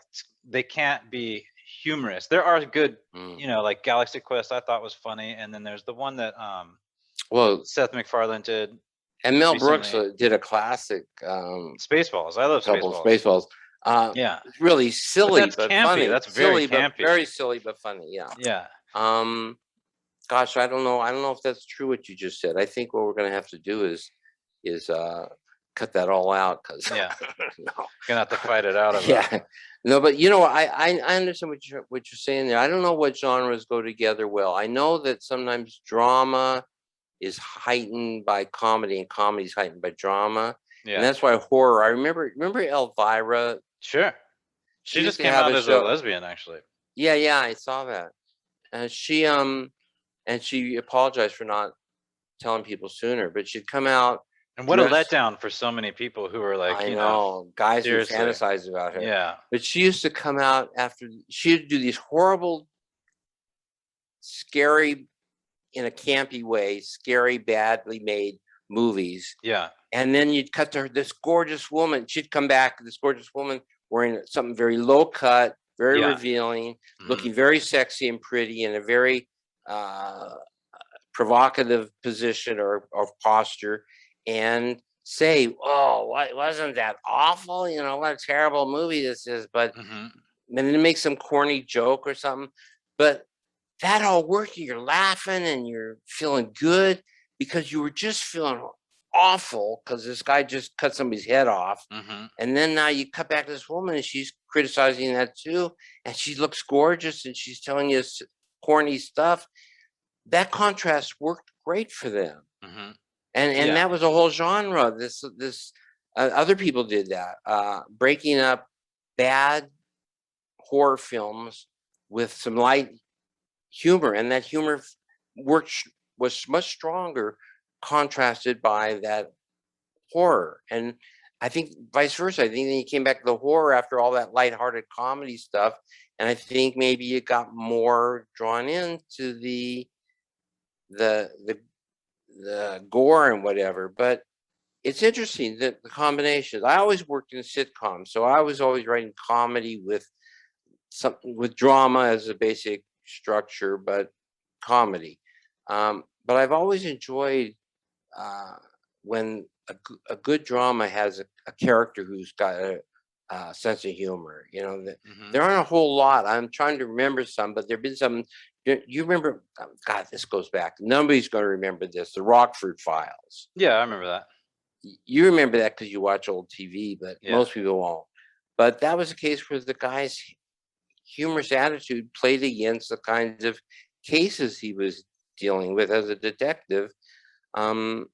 they can't be humorous. There are good, like Galaxy Quest I thought was funny, and then there's the one that well, Seth MacFarlane did. And Mel recently. Brooks did a classic Spaceballs. I love couple Spaceballs. Spaceballs. Yeah, really silly that's but campy. funny. That's very silly, campy. but very silly but funny. Yeah. Yeah. Gosh, I don't know if that's true what you just said. I think what we're going to have to do is cut that all out, because Yeah. no, Gonna have to fight it out of yeah. No, but I understand what you're saying there. I don't know what genres go together well. I know that sometimes drama is heightened by comedy, and comedy is heightened by drama. Yeah. And that's why horror. I remember Elvira. Sure. She just used to came have out a as a show. lesbian, actually. Yeah, I saw that. And she apologized for not telling people sooner, but she'd come out. And what a letdown for so many people who were like, I know, guys who seriously. fantasize about her. Yeah. But she used to come out after she'd do these horrible, scary, in a campy way, scary, badly made movies. Yeah. And then you'd cut to her, this gorgeous woman. She'd come back, this gorgeous woman wearing something very low cut, very revealing, looking very sexy and pretty, in a very provocative position or posture, and say, "Oh, wasn't that awful? What a terrible movie this is." But then it makes some corny joke or something. But that all working, you're laughing and you're feeling good because you were just feeling awful because this guy just cut somebody's head off. And then now you cut back to this woman and she's criticizing that too. And she looks gorgeous and she's telling you corny stuff. That contrast worked great for them. And that was a whole genre. This other people did that, breaking up bad horror films with some light humor, and that humor was much stronger, contrasted by that horror. And I think vice versa. I think then you came back to the horror after all that lighthearted comedy stuff, and I think maybe you got more drawn into the gore and whatever. But it's interesting that the combinations. I always worked in sitcoms, so I was always writing comedy with something, with drama as a basic structure, but comedy. But I've always enjoyed when a good drama has a character who's got a sense of humor. There aren't a whole lot. I'm trying to remember some, but there've been some. You remember? God, this goes back. Nobody's going to remember this. The Rockford Files. Yeah, I remember that. You remember that because you watch old TV, but most people won't. But that was a case where the guy's humorous attitude played against the kinds of cases he was dealing with as a detective. I Same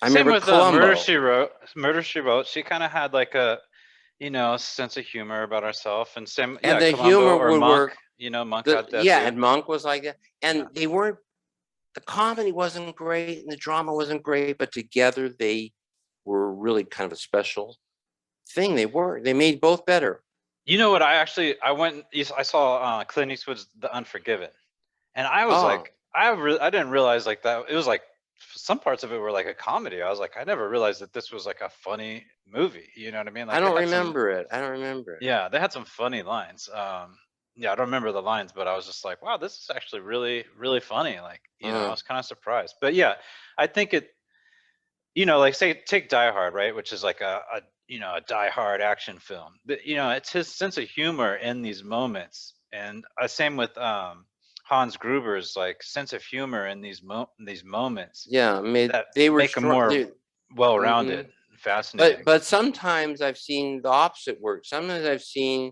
remember with Columbo. Murder She Wrote. She kind of had like a, sense of humor about herself, and same. And the Columbo humor or would Monk. work. Monk had that too. And Monk was like that. And they weren't. The comedy wasn't great, and the drama wasn't great, but together they were really kind of a special thing. They made both better. You know what? I saw Clint Eastwood's The Unforgiven, and I was like, I didn't realize like that. It was like some parts of it were like a comedy. I was like, I never realized that this was like a funny movie. You know what I mean? I Like they don't had some, remember it. I don't remember it. yeah, they had some funny lines. Yeah, I don't remember the lines, but I was just like, wow, this is actually really, really funny. Like, you know, I was kind of surprised. But yeah, I think it, you know, like say take Die Hard, right, which is like a you know, a Die Hard action film. But you know, it's his sense of humor in these moments, and same with Hans Gruber's like sense of humor in these moments Yeah, that they were make him strong. more well-rounded, fascinating. But sometimes I've seen the opposite work. Sometimes I've seen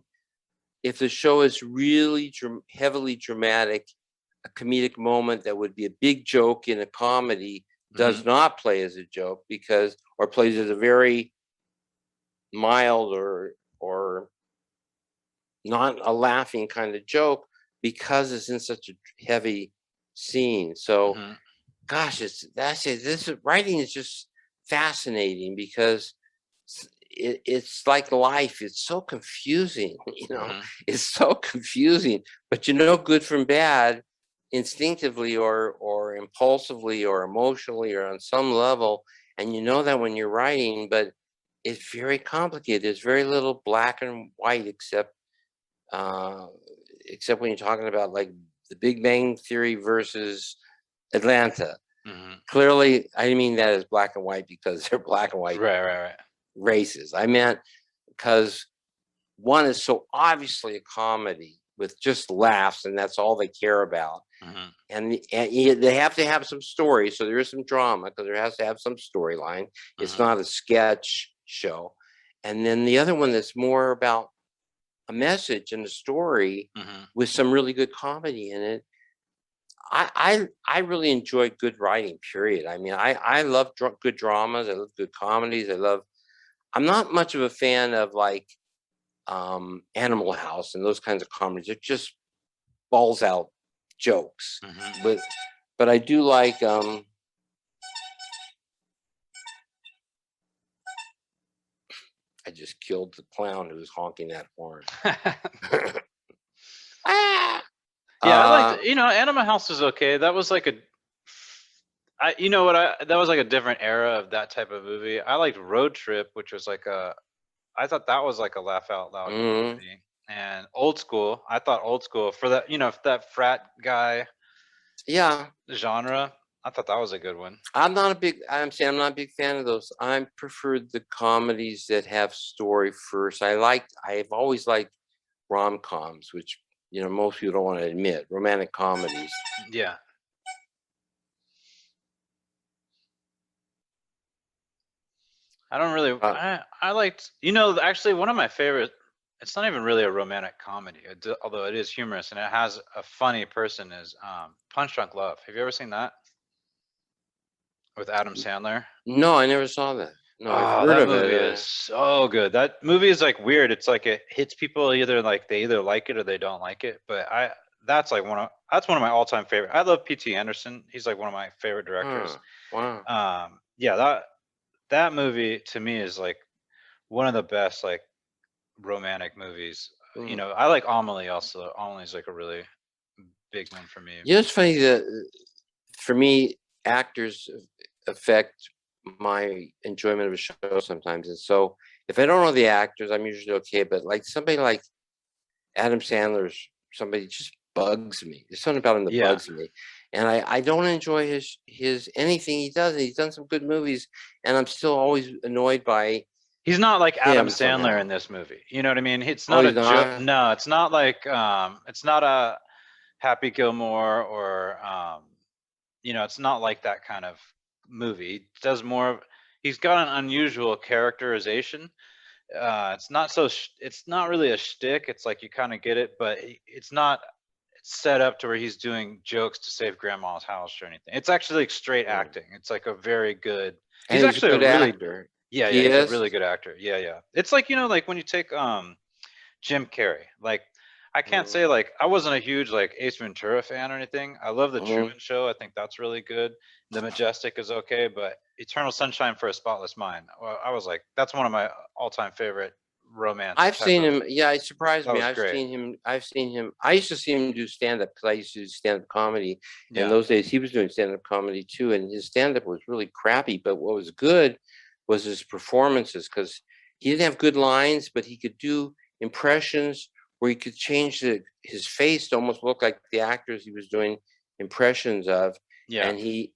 if the show is really heavily dramatic, a comedic moment that would be a big joke in a comedy does not play as a joke because, or plays as a very mild or not a laughing kind of joke because it's in such a heavy scene. So, gosh, this writing is just fascinating because it's like life. It's so confusing, you know. It's so confusing, but you know good from bad instinctively or impulsively or emotionally or on some level, and you know that when you're writing, but it's very complicated. There's very little black and white uh, except when you're talking about like the Big Bang Theory versus Atlanta. Clearly, I didn't mean that as black and white because they're black and white Right. races. I meant because one is so obviously a comedy with just laughs, and that's all they care about. And they have to have some story, so there is some drama because there has to have some storyline. It's not a sketch show. And then the other one that's more about a message and a story with some really good comedy in it. I really enjoy good writing, period. I mean, I love good dramas. I love good comedies. I'm not much of a fan of like Animal House and those kinds of comedies. They're just balls out jokes. But I do like I just killed the clown who was honking that horn. Yeah, I liked, you know, Animal House is okay. That was like you know what, that was like a different era of that type of movie. I liked Road Trip, which was like I thought that was like a laugh out loud comedy. And Old School, I thought Old School for that, you know, that frat guy genre, I thought that was a good one. I'm not a big fan of those. I prefer the comedies that have story first. I've always liked rom-coms, which, you know, most people don't want to admit, romantic comedies. Yeah. I don't really, I liked, you know, actually one of my favorite, it's not even really a romantic comedy, although it is humorous and it has a funny person, is Punch Drunk Love. Have you ever seen that? With Adam Sandler? No, I never saw that. No, I've heard that of movie it. is so good. That movie is like weird. It's like it hits people either like they either like it or they don't like it. But that's like that's one of my all-time favorite. I love P.T. Anderson. He's like one of my favorite directors. Wow. Yeah, that movie to me is like one of the best like romantic movies. You know, I like Amelie also. Amelie's like a really big one for me. You know, it's funny that for me, actors affect my enjoyment of a show sometimes. And so if I don't know the actors, I'm usually okay. But like somebody like Adam Sandler's somebody just bugs me. There's something about him that bugs me. And I don't enjoy his anything he does. He's done some good movies, and I'm still always annoyed by. He's not like Adam Sandler in this movie. You know what I mean? It's not a joke. No, it's not like it's not a Happy Gilmore or you know, it's not like that kind of movie. He does more of, he's got an unusual characterization. It's not really a shtick. It's like you kind of get it, but it's not set up to where he's doing jokes to save grandma's house or anything. It's actually like straight acting. It's like a very good. He's actually a really actor. Yeah, he's a really good actor. Yeah. It's like, you know, like when you take Jim Carrey. Like I can't say like I wasn't a huge like Ace Ventura fan or anything. I love the Truman Show. I think that's really good. The Majestic is okay, but Eternal Sunshine for a Spotless Mind, well, I was like, that's one of my all-time favorite romance. I've seen him. Yeah, it surprised That me. was I've great. seen him. I've seen him. I used to see him do stand-up because I used to do stand-up comedy. In Yeah. those days, he was doing stand-up comedy too, and his stand-up was really crappy. But what was good was his performances, because he didn't have good lines, but he could do impressions where he could change his face to almost look like the actors he was doing impressions of. Yeah. And he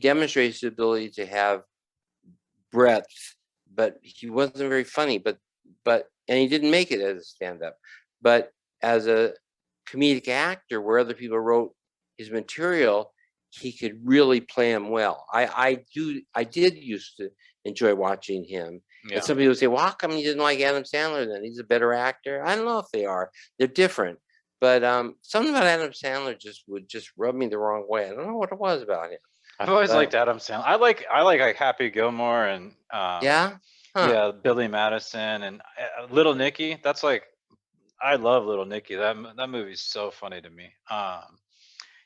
demonstrates his ability to have breadth, but he wasn't very funny. And he didn't make it as a stand-up. But as a comedic actor, where other people wrote his material, he could really play him well. I did used to enjoy watching him. Yeah. And some people say, well, how come you didn't like Adam Sandler then? He's a better actor. I don't know if they are. They're different. But something about Adam Sandler would just rub me the wrong way. I don't know what it was about him. I've always liked Adam Sandler. I like Happy Gilmore and yeah? Huh. Yeah, Billy Madison and Little Nicky. That's like, I love Little Nicky. That movie's so funny to me.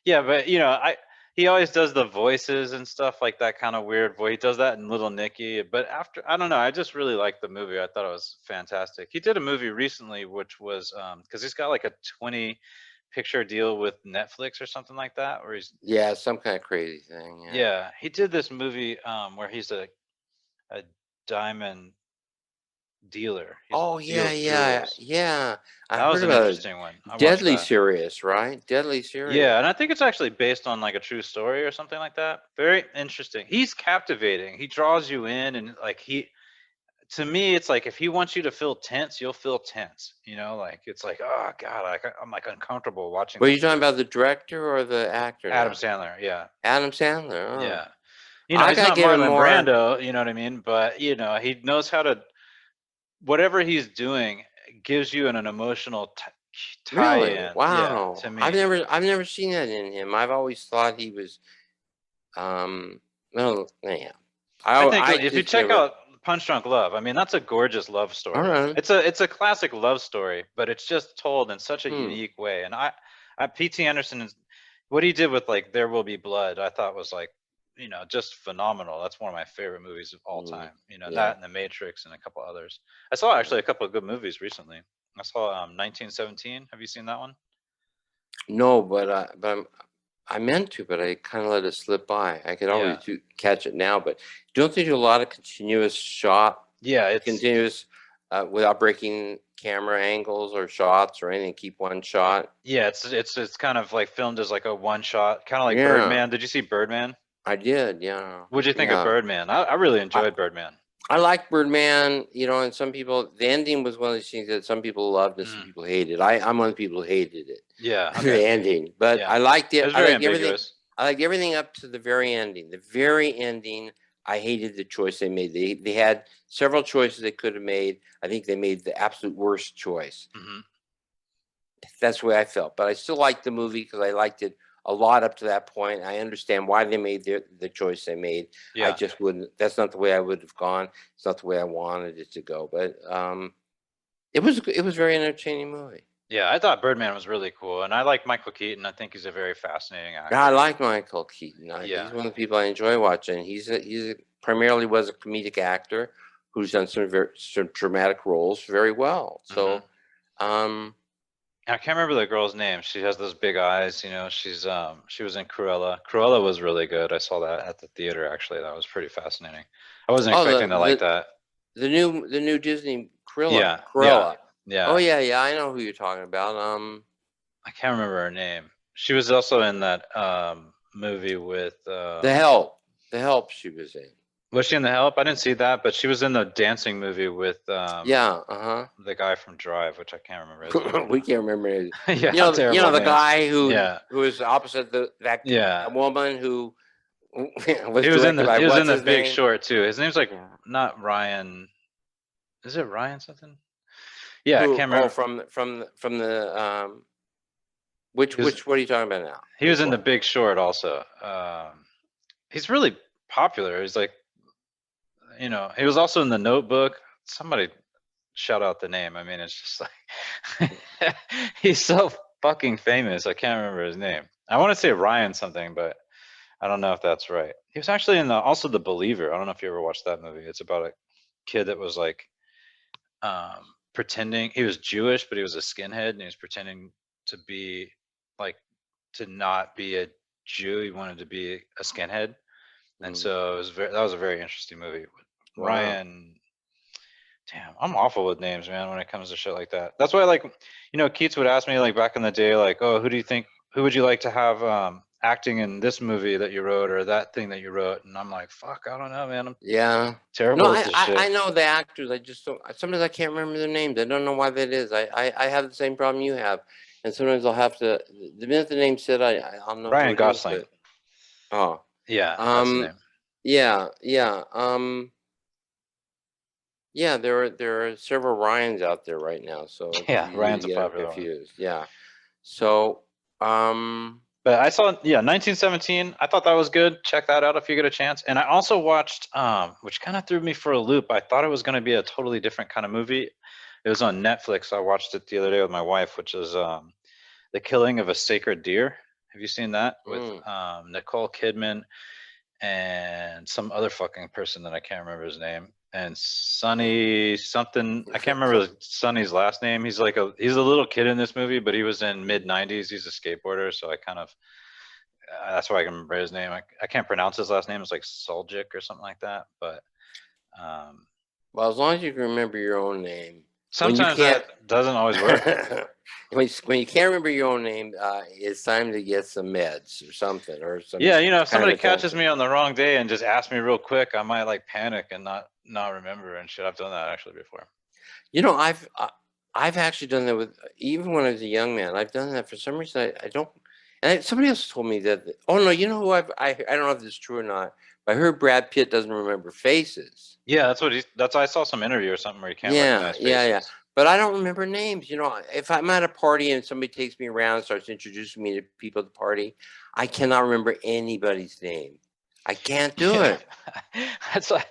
Yeah, but he always does the voices and stuff like that kind of weird voice. He does that in Little Nicky. But after, I don't know, I just really liked the movie. I thought it was fantastic. He did a movie recently, which was because he's got like a 20 picture deal with Netflix or something like that, where he's some kind of crazy thing. Yeah, he did this movie where he's a diamond dealer. Oh yeah. I That was heard an about it. interesting one. I watched Deadly that. Serious, right? Deadly Serious. Yeah, and I think it's actually based on like a true story or something like that. Very interesting. He's captivating. He draws you in, and like to me, it's like if he wants you to feel tense, you'll feel tense. Like it's like, oh God, I'm like uncomfortable watching. Were you talking about the director or the actor? Adam Sandler, yeah. Adam Sandler. Oh. Yeah. I He's gotta not give him Marlon more. Brando, you know what I mean? But he knows how to, whatever he's doing gives you an emotional tie-in. Really? Wow. Yeah, to me. I've never seen that in him. I've always thought he was well, yeah. I think if you check out Punch Drunk Love, I mean, that's a gorgeous love story. Right. It's a classic love story, but it's just told in such a unique way. And P.T. Anderson, what he did with like There Will Be Blood, I thought was like, just phenomenal. That's one of my favorite movies of all time. That and The Matrix and a couple others. I saw actually a couple of good movies recently. I saw 1917. Have you seen that one? No, but I meant to, but I kind of let it slip by. I could always catch it now, but don't they do a lot of continuous shot? Yeah, it's continuous without breaking camera angles or shots or anything. Keep one shot. Yeah, it's kind of like filmed as like a one shot, kind of like Birdman. Did you see Birdman? I did, yeah. What'd you think of Birdman? I really enjoyed Birdman. I like Birdman, and some people, the ending was one of those things that some people loved and some people hated. I'm one of the people who hated it. Yeah. Okay. The ending. But I liked it. It was very ambiguous. I liked everything up to the very ending. The very ending, I hated the choice they made. They had several choices they could have made. I think they made the absolute worst choice. Mm-hmm. That's the way I felt. But I still liked the movie because I liked it a lot up to that point. I understand why they made the choice they made. I just wouldn't. That's not the way I would have gone. It's not the way I wanted it to go. But it was a very entertaining movie. Yeah, I thought Birdman was really cool, and I like Michael Keaton. I think he's a very fascinating actor. I like Michael Keaton. He's one of the people I enjoy watching. He's primarily was a comedic actor who's done some dramatic roles very well. So. I can't remember the girl's name. She has those big eyes. She was in Cruella. Cruella was really good. I saw that at the theater. Actually, that was pretty fascinating. I wasn't expecting to like that. The new Disney Cruella. Yeah. Cruella. Yeah. Oh yeah. I know who you're talking about. I can't remember her name. She was also in that movie with The Help. The Help she was in. Was she in The Help? I didn't see that, but she was in the dancing movie with the guy from Drive, which I can't remember his name. We can't remember his the guy who was opposite that woman who was he was in the Big name? Short too. His name's like not Ryan. Is it Ryan something? Yeah, I can't remember. From the which what are you talking about now? He was in the Big Short also. He's really popular. He's like, he was also in The Notebook. Somebody shout out the name. I mean, it's just like he's so fucking famous. I can't remember his name. I want to say Ryan something, but I don't know if that's right. He was actually in also The Believer. I don't know if you ever watched that movie. It's about a kid that was like pretending he was Jewish, but he was a skinhead, and he was pretending to be like to not be a Jew. He wanted to be a skinhead, and so it was that was a very interesting movie. Wow. Ryan, damn, I'm awful with names, man, when it comes to shit like that. That's why, like, Keats would ask me, like, back in the day, like, oh, who would you like to have acting in this movie that you wrote or that thing that you wrote? And I'm like, fuck, I don't know, man. I'm terrible No, at this shit. I know the actors. I just don't. Sometimes I can't remember their names. I don't know why that is. I have the same problem you have, and sometimes I'll have to. The minute the name said, I'll know Ryan who it Gosling. is. But, oh, yeah, that's the name. Yeah. Yeah, there are several Ryans out there right now, so yeah, Ryan's a get popular confused. One. Yeah. So, but I saw 1917. I thought that was good. Check that out if you get a chance. And I also watched which kind of threw me for a loop. I thought it was going to be a totally different kind of movie. It was on Netflix. I watched it the other day with my wife, which is The Killing of a Sacred Deer. Have you seen that with Nicole Kidman and some other fucking person that I can't remember his name, and Sonny something, I can't remember Sonny's last name. He's a little kid in this movie, but he was in mid-90s. He's a skateboarder, so I kind of that's why I can remember his name. I can't pronounce his last name. It's like Soljic or something like that. But well, as long as you can remember your own name. Sometimes that doesn't always work. when you can't remember your own name, it's time to get some meds or something, or some. Yeah, if somebody catches me on the wrong day and just asks me real quick, I might like panic and not remember and shit. I've done that actually before. I've actually done that with, even when I was a young man. I've done that for some reason. I don't. And somebody else told me that. Oh no, you know who I don't know if this is true or not. But I heard Brad Pitt doesn't remember faces. Yeah, that's I saw some interview or something where you can't recognize faces. Yeah. But I don't remember names. If I'm at a party and somebody takes me around and starts introducing me to people at the party, I cannot remember anybody's name. I can't do it. That's why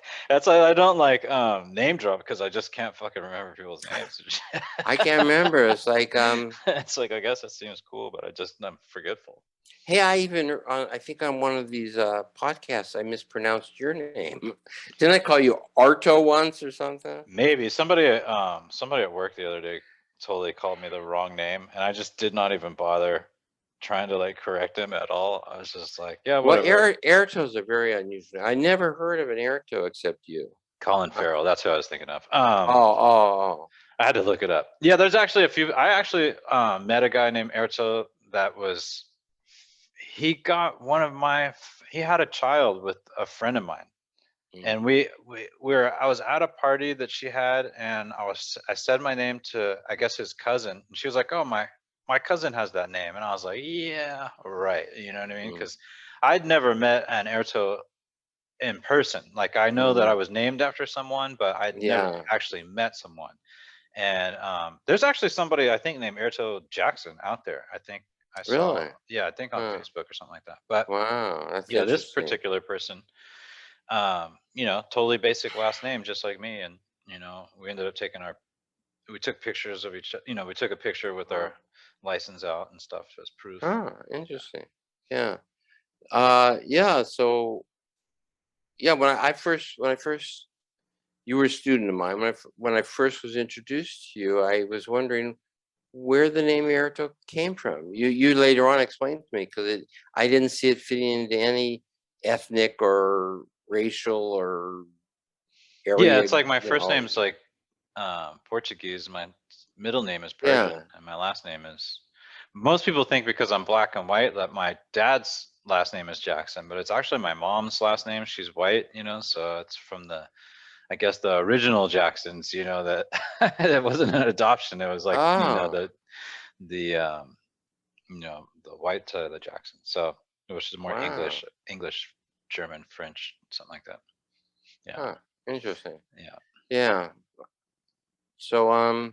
I don't like name drop, because I just can't fucking remember people's names. I can't remember. It's like it's like, I guess it seems cool, but I'm forgetful. Hey, I think on one of these podcasts, I mispronounced your name. Didn't I call you Arito once or something? Maybe somebody at work the other day totally called me the wrong name, and I just did not even bother trying to like correct him at all. I was just like, yeah, whatever. Well, Airtos are very unusual. I never heard of an Airto except you. Colin Farrell, that's who I was thinking of. Oh. I had to look it up. Yeah, there's actually a few. I actually met a guy named Airto he got he had a child with a friend of mine. And I was at a party that she had, and I said my name to, I guess, his cousin, and she was like, oh, my cousin has that name. And I was like, yeah, right. You know what I mean? Because I'd never met an Airto in person. Like, I know that I was named after someone, but I'd never actually met someone. And there's actually somebody, I think, named Airto Jackson out there. I think I saw. Really? Yeah, I think on Facebook or something like that. But wow, that's this particular person, totally basic last name, just like me. And we ended up we took pictures of each. We took a picture with our license out and stuff as proof. Oh, interesting. Yeah. So yeah, when I first you were a student of mine. When I first was introduced to you, I was wondering where the name Arito came from. You later on explained to me, because I didn't see it fitting into any ethnic or racial or area. Yeah, it's like my first name is like Portuguese. My middle name is Persian, and my last name is. Most people think because I'm black and white that my dad's last name is Jackson, but it's actually my mom's last name. She's white, so it's from I guess the original Jacksons, that it wasn't an adoption. It was like, the white side of the Jackson. So which is more English, German, French, something like that. Yeah. Huh. Interesting. Yeah. Yeah. So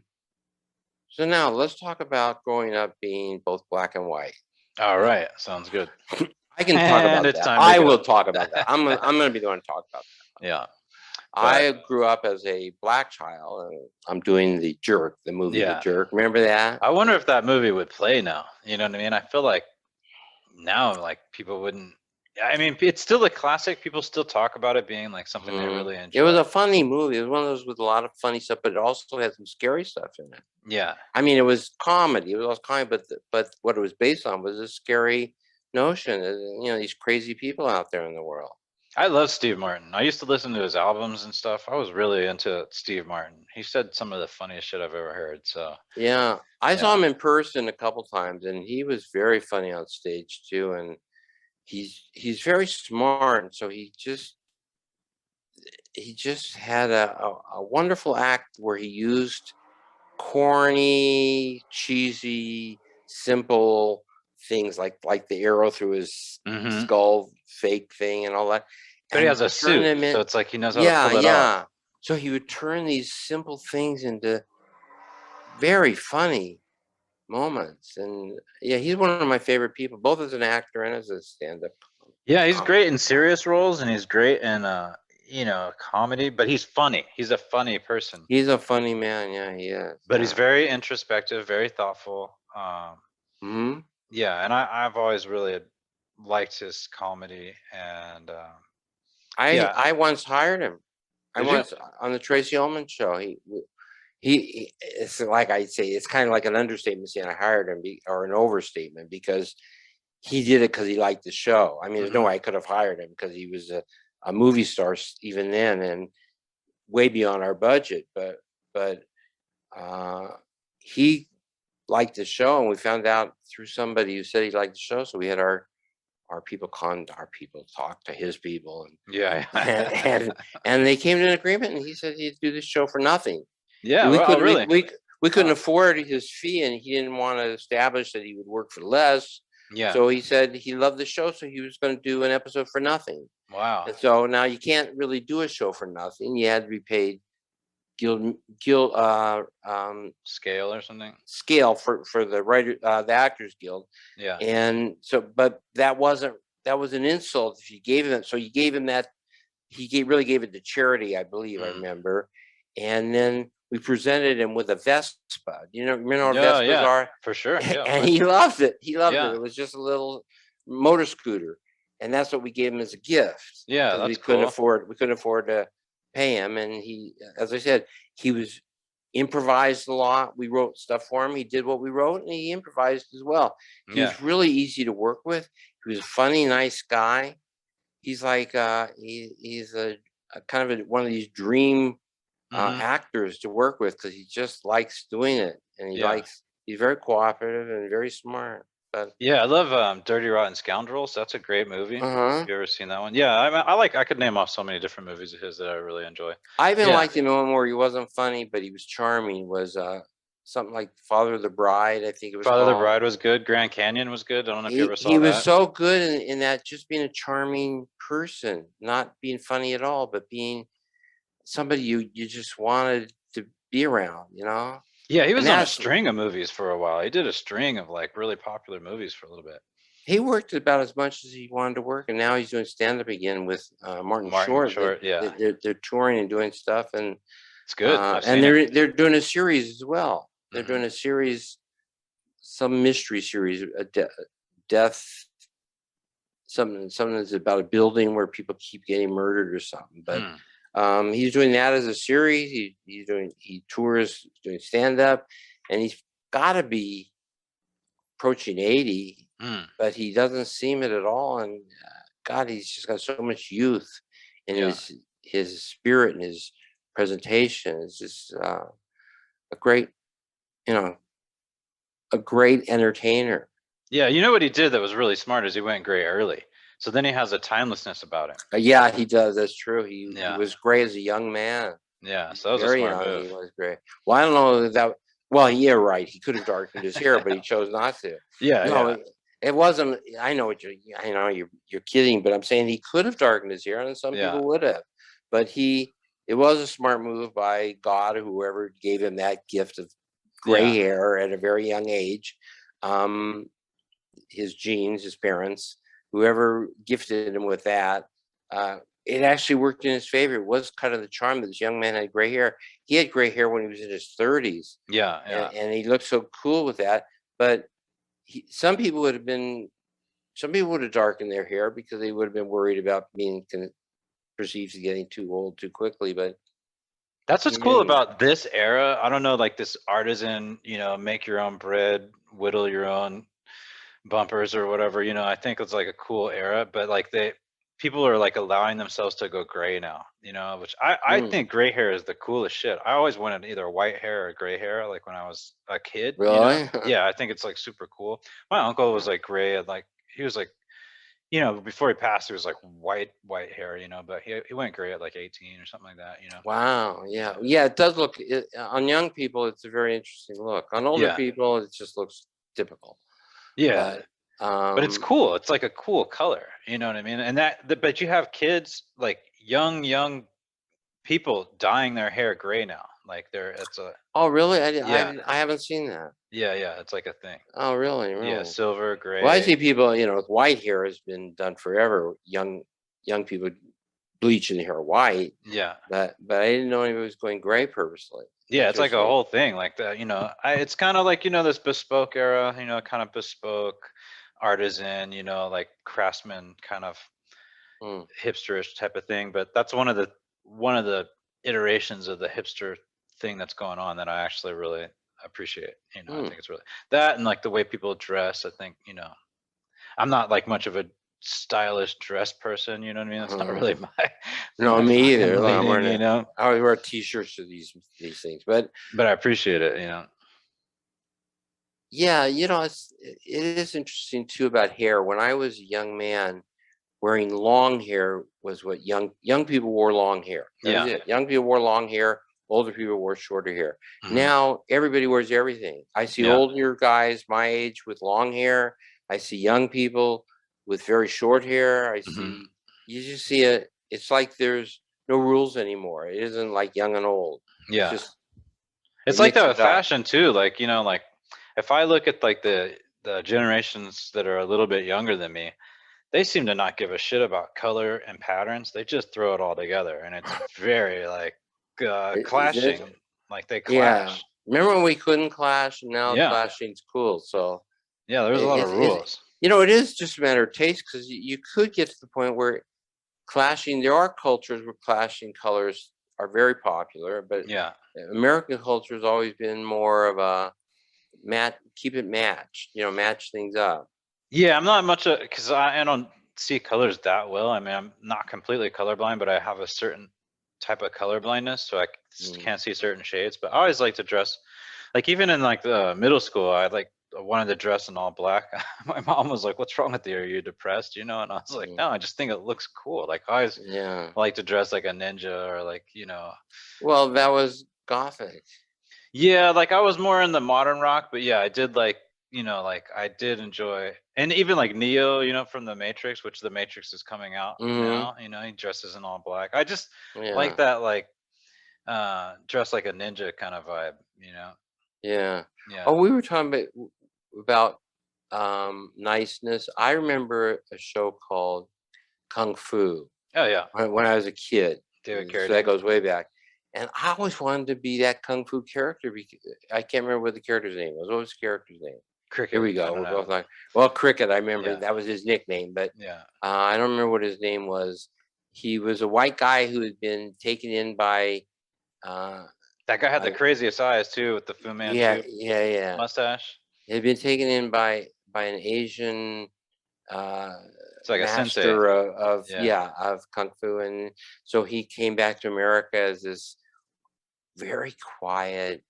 so now let's talk about growing up being both black and white. All right. Sounds good. I can talk about that. I will talk about that. I'm going to be the one to talk about that. Yeah. I grew up as a black child. I'm doing The Jerk, the movie The Jerk. Remember that? I wonder if that movie would play now. You know what I mean? I feel like now, like, people wouldn't I mean, it's still a classic. People still talk about it being like something they really enjoy. It was a funny movie. It was one of those with a lot of funny stuff, but it also had some scary stuff in it. Yeah. I mean, it was comedy. It was all comedy, but what it was based on was a scary notion that, these crazy people out there in the world. I love Steve Martin. I used to listen to his albums and stuff. I was really into Steve Martin. He said some of the funniest shit I've ever heard. So yeah, I saw him in person a couple times, and he was very funny on stage too. And he's very smart, and so he just had a wonderful act where he used corny, cheesy, simple things like the arrow through his skull fake thing and all that. But he has a suit, so it's like he knows how to pull it off. So he would turn these simple things into very funny moments. And yeah, he's one of my favorite people, both as an actor and as a stand-up. Yeah, he's great in serious roles, and he's great in comedy, but he's funny. He's a funny person. He's a funny man. Yeah, he is. But he's very introspective, very thoughtful. Yeah, and I've always really liked his comedy, and I once hired him. On the Tracy Ullman show. He it's like I say, it's kind of like an understatement saying I hired him, or an overstatement, because he did it because he liked the show. I mean, there's no way I could have hired him because he was a movie star even then and way beyond our budget. But he liked the show, and we found out through somebody who said he liked the show. So we had our people talk to his people, and and they came to an agreement, and he said he'd do this show for nothing. Yeah, we couldn't afford his fee, and he didn't want to establish that he would work for less. Yeah. So he said he loved the show, so he was going to do an episode for nothing. Wow. And so now you can't really do a show for nothing. You had to be paid scale or something. Scale for the Actors Guild. Yeah. And so, but that was an insult if you gave him. So you gave him that. Really gave it to charity, I believe. I remember. And then we presented him with a Vespa. Remember what Vespas are? For sure. Yeah, and he loved it. He loved it. It was just a little motor scooter, and that's what we gave him as a gift. Yeah, that's we couldn't afford to pay him, and he, as I said, he was improvised a lot. We wrote stuff for him. He did what we wrote, and he improvised as well. He was really easy to work with. He was a funny, nice guy. He's like he's a kind of one of these dream actors to work with, because he just likes doing it, and he's very cooperative and very smart. But yeah, I love Dirty Rotten Scoundrels. That's a great movie. Have you ever seen that one? Yeah, I could name off so many different movies of his that I really enjoy. I even liked him one where he wasn't funny, but he was charming. Was something like Father of the Bride, I think it was. Father of the Bride was good. Grand Canyon was good. I don't know if you ever saw that. He was so good in that, just being a charming person, not being funny at all, but being somebody you just wanted to be around, Yeah, he was on a string of movies for a while. He did a string of like really popular movies for a little bit. He worked about as much as he wanted to work, and now he's doing stand-up again with Martin Short. They're touring and doing stuff, and it's good. And they're doing a series as well. They're doing a series, some mystery series, a death, something that's about a building where people keep getting murdered or something. But he's doing that as a series. He tours doing stand-up, and he's got to be approaching 80, but he doesn't seem it at all. And God, he's just got so much youth in his spirit and his presentation. Is just a great entertainer. Yeah, you know what he did that was really smart is he went gray early. So then he has a timelessness about him. Yeah, he does. That's true. He was gray as a young man. Yeah, so that was very a smart move. He was gray. Well, I don't know that. Well, yeah, right. He could have darkened his hair, but he chose not to. It wasn't. I know you're kidding, but I'm saying he could have darkened his hair, and some people would have. But it was a smart move by God, or whoever gave him that gift of gray hair at a very young age. His genes, his parents, whoever gifted him with that, it actually worked in his favor. It was kind of the charm that this young man had gray hair. He had gray hair when he was in his 30s. And he looked so cool with that. But some people would have been some people would have darkened their hair because they would have been worried about being perceived as getting too old too quickly. But that's what's cool about this era. I don't know, like this artisan, you know, make your own bread, whittle your own bumpers or whatever, you know. I think it's like a cool era, but like people are like allowing themselves to go gray now, you know, which I think gray hair is the coolest shit. I always wanted either white hair or gray hair, like when I was a kid. Really? You know? Yeah, I think it's like super cool. My uncle was like gray, and like he was like, you know, before he passed, he was like white hair, you know, but he went gray at like 18 or something like that, you know. Wow. Yeah. Yeah. It does look on young people. It's a very interesting look. On older people, it just looks typical. Yeah. But it's cool. It's like a cool color. You know what I mean? And but you have kids, like young people dyeing their hair gray now. Like it's a. Oh, really? I haven't seen that. Yeah. It's like a thing. Oh, really? Yeah, silver, gray. Well, I see people, you know, with white hair has been done forever. Young people bleaching hair white. Yeah. But I didn't know anybody was going gray purposely. Yeah, it's like a whole thing like that, you know. It's kind of like, you know, this bespoke era, you know, kind of bespoke artisan, you know, like craftsman kind of hipsterish type of thing. But that's one of the iterations of the hipster thing that's going on that I actually really appreciate. You know, I think it's really that, and like the way people dress. I think, you know, I'm not like much of a stylish dress person, you know what I mean? That's not really my no, me either. Leaning, you know, I always wear t-shirts to these things, but I appreciate it, you know. Yeah, you know, it is interesting too about hair. When I was a young man, wearing long hair was what young people wore. Long hair. That was it. Young people wore long hair. Older people wore shorter hair. Now everybody wears everything. I see older guys my age with long hair. I see young people with very short hair. I see you just see it. It's like there's no rules anymore. It isn't like young and old. Yeah, it's like that with fashion too. Like, you know, like if I look at like the generations that are a little bit younger than me, they seem to not give a shit about color and patterns. They just throw it all together, and it's very like clashing. Like they clash. Remember when we couldn't clash, and now clashing's cool. So yeah, there's a lot of rules. You know, it is just a matter of taste, because you could get to the point where clashing. There are cultures where clashing colors are very popular, but American culture has always been more of a keep it matched. You know, match things up. Yeah, I'm not much because I don't see colors that well. I mean, I'm not completely colorblind, but I have a certain type of color blindness, so I can't see certain shades. But I always like to dress, like even in like the middle school, I like wanted to dress in all black. My mom was like, "What's wrong with you? Are you depressed?" You know, and I was like, "No, I just think it looks cool." Like I always like to dress like a ninja, or like, you know. Well, that was Gothic. Yeah, like I was more in the modern rock, but yeah, I did like, you know, like I did enjoy, and even like Neo, you know, from the Matrix, which the Matrix is coming out now, you know, he dresses in all black. I just like that, like dress like a ninja kind of vibe, you know. Yeah. Oh, we were talking about niceness. I remember a show called Kung Fu. Oh yeah. When I was a kid. David Carradine. So that goes way back. And I always wanted to be that Kung Fu character, because I can't remember what the character's name was. What was the character's name? Cricket. Here we go. We're both like, well, Cricket. I remember that was his nickname, but I don't remember what his name was. He was a white guy who had been taken in by. That guy had the craziest eyes too, with the Fu Manchu mustache. He had been taken in by an Asian. It's like master of Kung Fu, and so he came back to America as this very quiet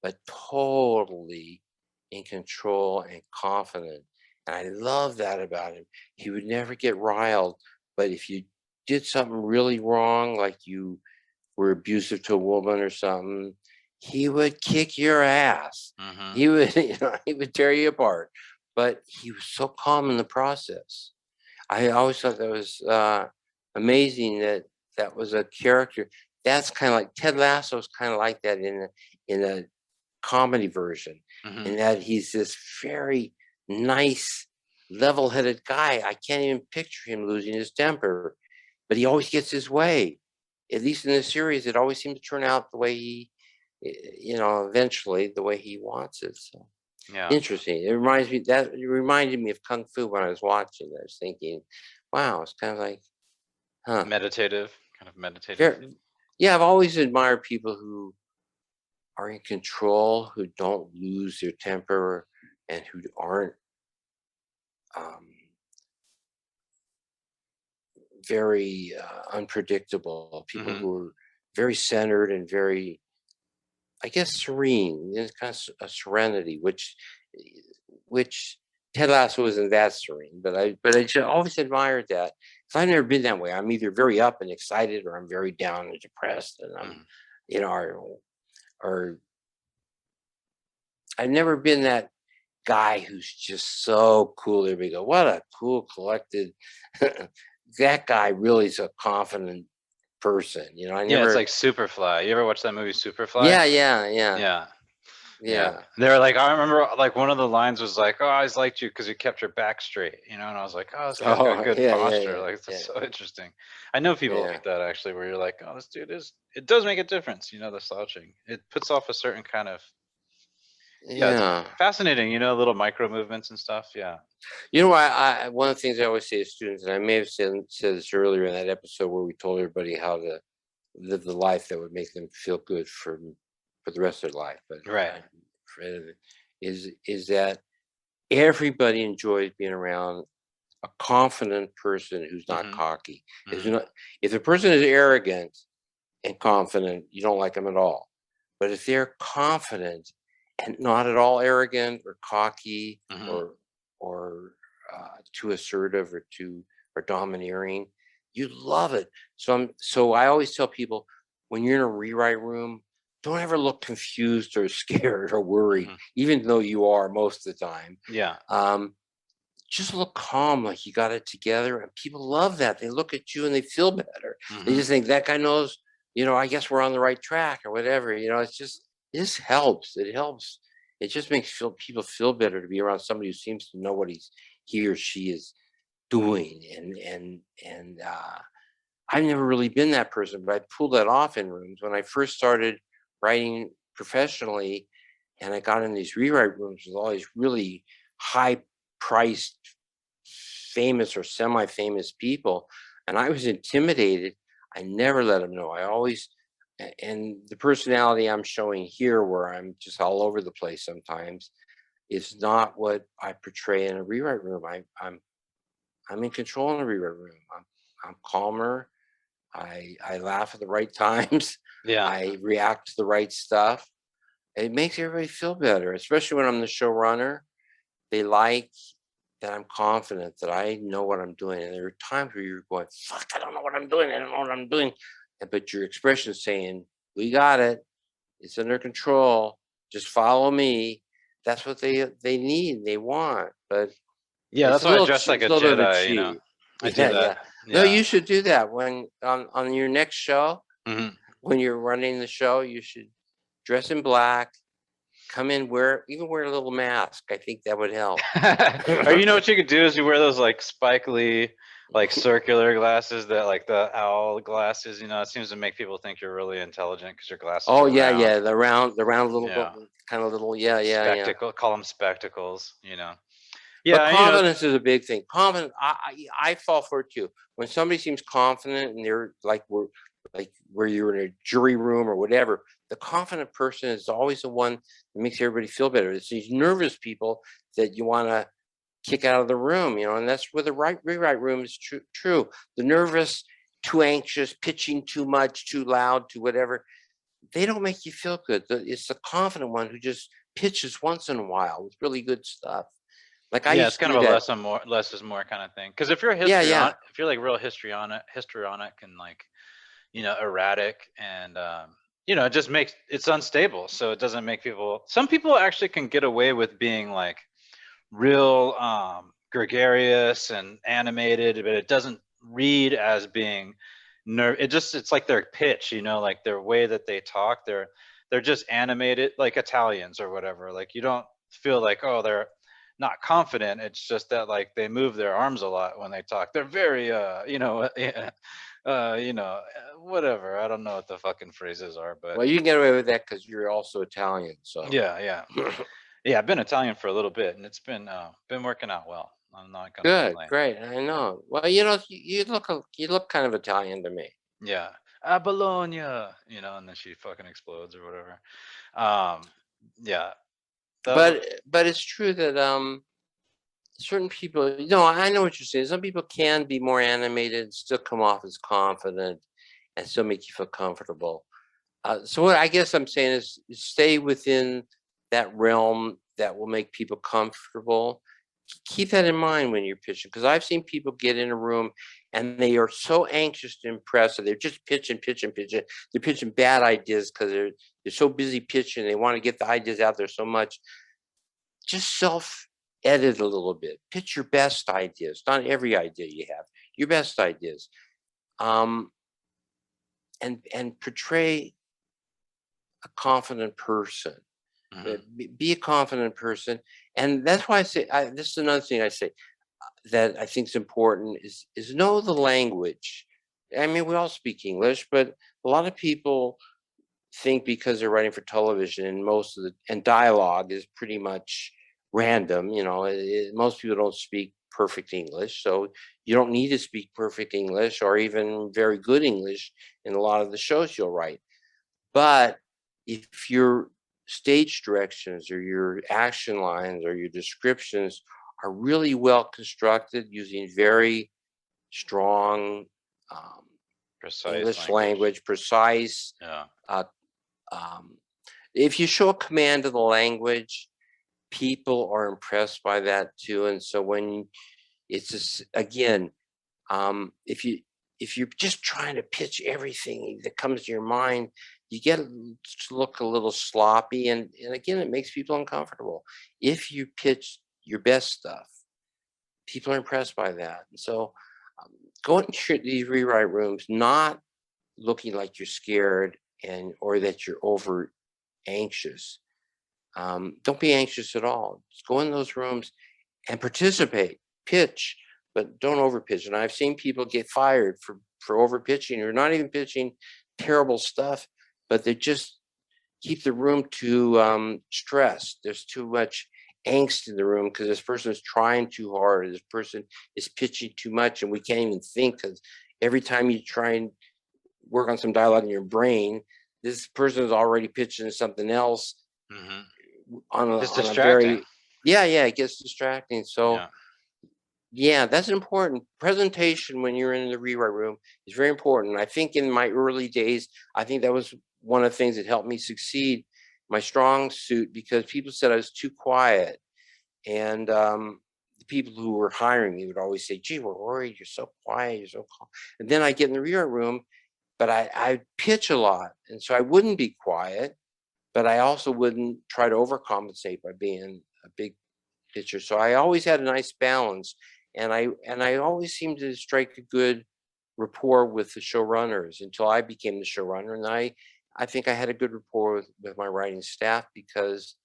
but totally in control and confident. And I love that about him. He would never get riled, but if you did something really wrong, like you were abusive to a woman or something, he would kick your ass. He would, you know, he would tear you apart. But he was so calm in the process. I always thought that was amazing that was a character. That's kind of like Ted Lasso is kind of like that in a comedy version, in that he's this very nice, level-headed guy. I can't even picture him losing his temper, but he always gets his way. At least in the series, it always seemed to turn out the way he, you know, eventually the way he wants it. So Yeah. Interesting. It reminded me of Kung Fu when I was watching. I was thinking, wow, it's kind of like, huh. Meditative, kind of meditative. Yeah, I've always admired people who are in control, who don't lose their temper, and who aren't um, very unpredictable. People Hmm. who are very centered and very, I guess, serene. There's kind of a serenity, which Ted Lasso isn't that serene, but I just always admired that. Because I've never been that way. I'm either very up and excited, or I'm very down and depressed, and I'm, you know, or I've never been that guy who's just so cool. Everybody go, what a cool, collected. That guy really is a confident person. I Yeah, it's never. like Superfly. You ever watch that movie Superfly? Yeah, Yeah. Yeah. yeah. They were like, I remember like one of the lines was like, "Oh, I always liked you because you kept your back straight," and I was like, "Oh, this guy's got Oh, good posture." yeah, Like, that's yeah, so interesting. I know people yeah, like that actually, where you're like, "Oh, this dude is." It does make a difference, the slouching. It puts off a certain kind of. Yeah, it's yeah. fascinating. Little micro movements and stuff. Yeah. One of the things I always say to students, and I may have said this earlier in that episode where we told everybody how to live the life that would make them feel good for the rest of their life, but Right. is that everybody enjoys being around a confident person who's not Hmm. cocky. Hmm. If the person is arrogant and confident, you don't like them at all. But if they're confident and not at all arrogant or cocky Hmm. or too assertive or domineering, you love it. So I always tell people, when you're in a rewrite room, don't ever look confused or scared or worried, Hmm. even though you are most of the time. Yeah. Um, just look calm, like you got it together, and people love that. They look at you and they feel better. They Hmm. just think that guy knows, I guess we're on the right track or whatever. It's just, this helps. It helps. It just makes people feel better to be around somebody who seems to know what he or she is doing. And I've never really been that person, but I pulled that off in rooms when I first started writing professionally, and I got in these rewrite rooms with all these really high priced, famous or semi-famous people, and I was intimidated. I never let them know. I always, and the personality I'm showing here, where I'm just all over the place sometimes, is not what I portray in a rewrite room. I'm in control in a rewrite room. I'm calmer. I laugh at the right times. Yeah. I react to the right stuff. It makes everybody feel better, especially when I'm the showrunner. They like that I'm confident that I know what I'm doing. And there are times where you're going, fuck, I don't know what I'm doing. I don't know what I'm doing. But your expression is saying, we got it. It's under control. Just follow me. That's what they need. They want. But Yeah. it's That's a why I little dress like it's a a little bit Jedi. cheap. I do Yeah, that. yeah. No, Yeah. you should do that when on your next show. Hmm. When you're running the show, you should dress in black. Come in, wear a little mask. I think that would help. Or what you could do is you wear those like Spike Lee, like circular glasses, that like the owl glasses. It seems to make people think you're really intelligent because your glasses Oh are yeah, round. yeah. The round little Yeah. kind of little. Yeah, yeah, yeah. Call them spectacles. But Yeah, confidence is a big thing. Confidence, I fall for it too. When somebody seems confident and they're like where you're in a jury room or whatever, the confident person is always the one that makes everybody feel better. It's these nervous people that you want to kick out of the room, and that's where the rewrite room is true. The nervous, too anxious, pitching too much, too loud, too whatever, they don't make you feel good. It's the confident one who just pitches once in a while with really good stuff. Like I yeah, it's used to kind do of a that. less is more kind of thing. Because if you're Yeah, yeah. if you're like real histrionic and like erratic and it just makes it's unstable, so it doesn't make people. Some people actually can get away with being like real gregarious and animated, but it doesn't read as being it's like their pitch, like their way that they talk, they're just animated, like Italians or whatever. Like you don't feel like, oh, they're not confident. It's just that like they move their arms a lot when they talk. They're very yeah, whatever. I don't know what the fucking phrases are, but Well, you can get away with that because you're also Italian. So yeah, yeah. Yeah, I've been Italian for a little bit, and it's been working out well. I'm not gonna Good, complain. great. I Yeah. know. Well, you look kind of Italian to me. Yeah. A Bologna, and then she fucking explodes or whatever. Um, yeah. But it's true that certain people, I know what you're saying. Some people can be more animated, still come off as confident, and still make you feel comfortable. So what I guess I'm saying is stay within that realm that will make people comfortable. Keep that in mind when you're pitching, because I've seen people get in a room and they are so anxious to impress, so they're just pitching, pitching, pitching. They're pitching bad ideas because they're so busy pitching. They want to get the ideas out there so much. Just self-edit a little bit. Pitch your best ideas, not every idea you have. Your best ideas, um, and portray a confident person. Be a confident person, and that's why I say this is another thing I say that I think is important is know the language. I mean, we all speak English, but a lot of people think because they're writing for television and and dialogue is pretty much random. Most people don't speak perfect English, so you don't need to speak perfect English or even very good English in a lot of the shows you'll write. But if your stage directions or your action lines or your descriptions are really well constructed using very strong precise English language, precise. Yeah. Um, if you show a command of the language, people are impressed by that too. And so when it's just, again, if you're just trying to pitch everything that comes to your mind, you get to look a little sloppy, and again, it makes people uncomfortable. If you pitch your best stuff, people are impressed by that. And so go into these rewrite rooms not looking like you're scared or that you're over anxious. Don't be anxious at all. Just go in those rooms and participate, pitch, but don't over pitch. And I've seen people get fired for over pitching or not even pitching terrible stuff, but they just keep the room too stressed. There's too much angst in the room because this person is trying too hard. Or this person is pitching too much, and we can't even think because every time you try and work on some dialogue in your brain, this person is already pitching something else on a very it gets distracting. So yeah, that's important. Presentation when you're in the rewrite room is very important. I think in my early days, I think that was one of the things that helped me succeed, my strong suit, because people said I was too quiet. And the people who were hiring me would always say, gee, we're worried, you're so quiet, you're so calm. And then I get in the rewrite room, but I pitch a lot. And so I wouldn't be quiet, but I also wouldn't try to overcompensate by being a big pitcher. So I always had a nice balance, and I always seemed to strike a good rapport with the showrunners until I became the showrunner, and I think I had a good rapport with my writing staff because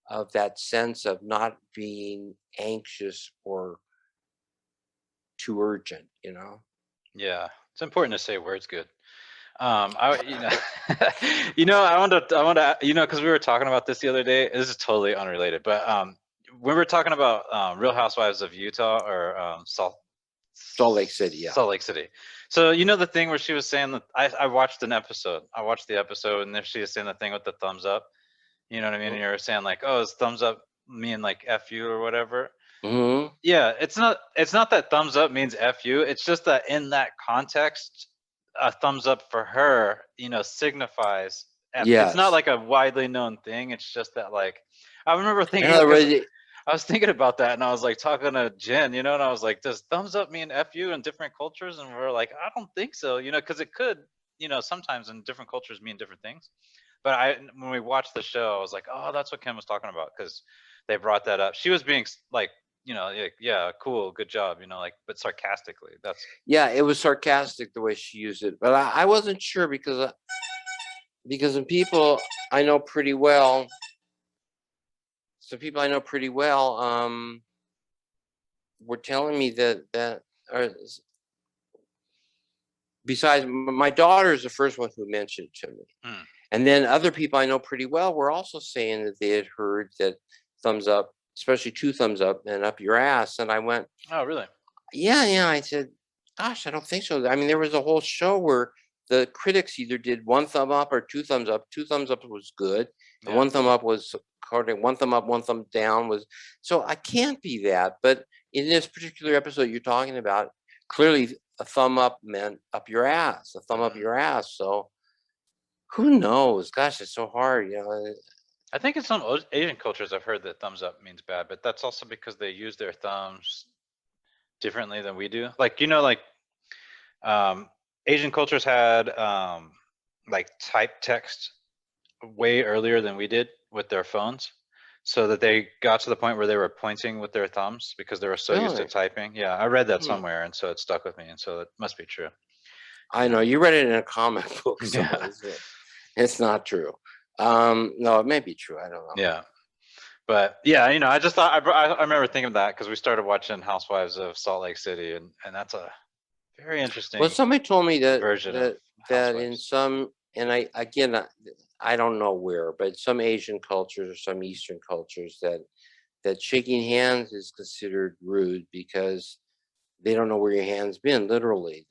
of that sense of not being anxious or too urgent. Yeah, it's important to say words good. I I want to because we were talking about this the other day. This is totally unrelated, but when we were talking about Real Housewives of Utah or Salt Lake City, yeah. Salt Lake City. So the thing where she was saying that I watched an episode. I watched the episode, and there she was saying the thing with the thumbs up. You know what I mean? And you were saying like, oh, is thumbs up mean like F you or whatever? Mm-hmm. Yeah, it's not that thumbs up means F you. It's just that in that context, a thumbs up for her, signifies F. It's not Yes. like a widely known thing. It's just that like I remember thinking I was thinking about that, and I was like talking to Jen, and I was like, does thumbs up mean F you in different cultures? And we're like, I don't think so, because it could, sometimes in different cultures mean different things. But when we watched the show, I was like, oh, that's what Ken was talking about, because they brought that up. She was being like, like, yeah, cool, good job, like, but sarcastically. Yeah, it was sarcastic the way she used it, but I wasn't sure because some people I know pretty well. Some people I know pretty well were telling me that besides my daughter is the first one who mentioned it to me. And then other people I know pretty well were also saying that they had heard that thumbs up, especially 2 thumbs up and up your ass. And I went, Oh, really? yeah. I said, gosh, I don't think so. I mean, there was a whole show where the critics either did 1 thumb up or 2 thumbs up. 2 thumbs up was good, and 1 thumb up was according. 1 thumb up, 1 thumb down was. So I can't be that. But in this particular episode you're talking about, clearly a thumb up meant up your ass, a thumb up your ass. So who knows? Gosh, it's so hard. I think in some Asian cultures, I've heard that thumbs up means bad, but that's also because they use their thumbs differently than we do. Like, Asian cultures had like type text way earlier than we did with their phones, so that they got to the point where they were pointing with their thumbs because they were so used to Really? typing. Yeah, I read that somewhere, and so it stuck with me, and so it must be true. I know you read it in a comic book, so Yeah. it's not true. No, it may be true. I don't know. Yeah. But yeah, I just thought I remember thinking of that because we started watching Housewives of Salt Lake City, and that's a very interesting Well, somebody told me that version of that in Housewives. some, and I don't know where, but some Asian cultures or some Eastern cultures that shaking hands is considered rude because they don't know where your hand's been, literally.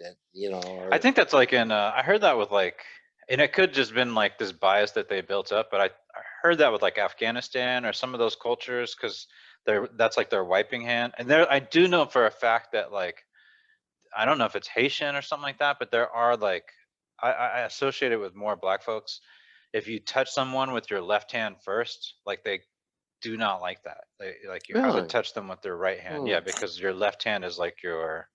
I think that's like in I heard that with like, and it could just been like this bias that they built up, but I heard that with like Afghanistan or some of those cultures, because that's like their wiping hand. And there, I do know for a fact that like, I don't know if it's Haitian or something like that, but there are like, I associate it with more Black folks. If you touch someone with your left hand first, like they do not like that. They like, you have to really. touch them with their right hand. Yeah, Hmm. because your left hand is like your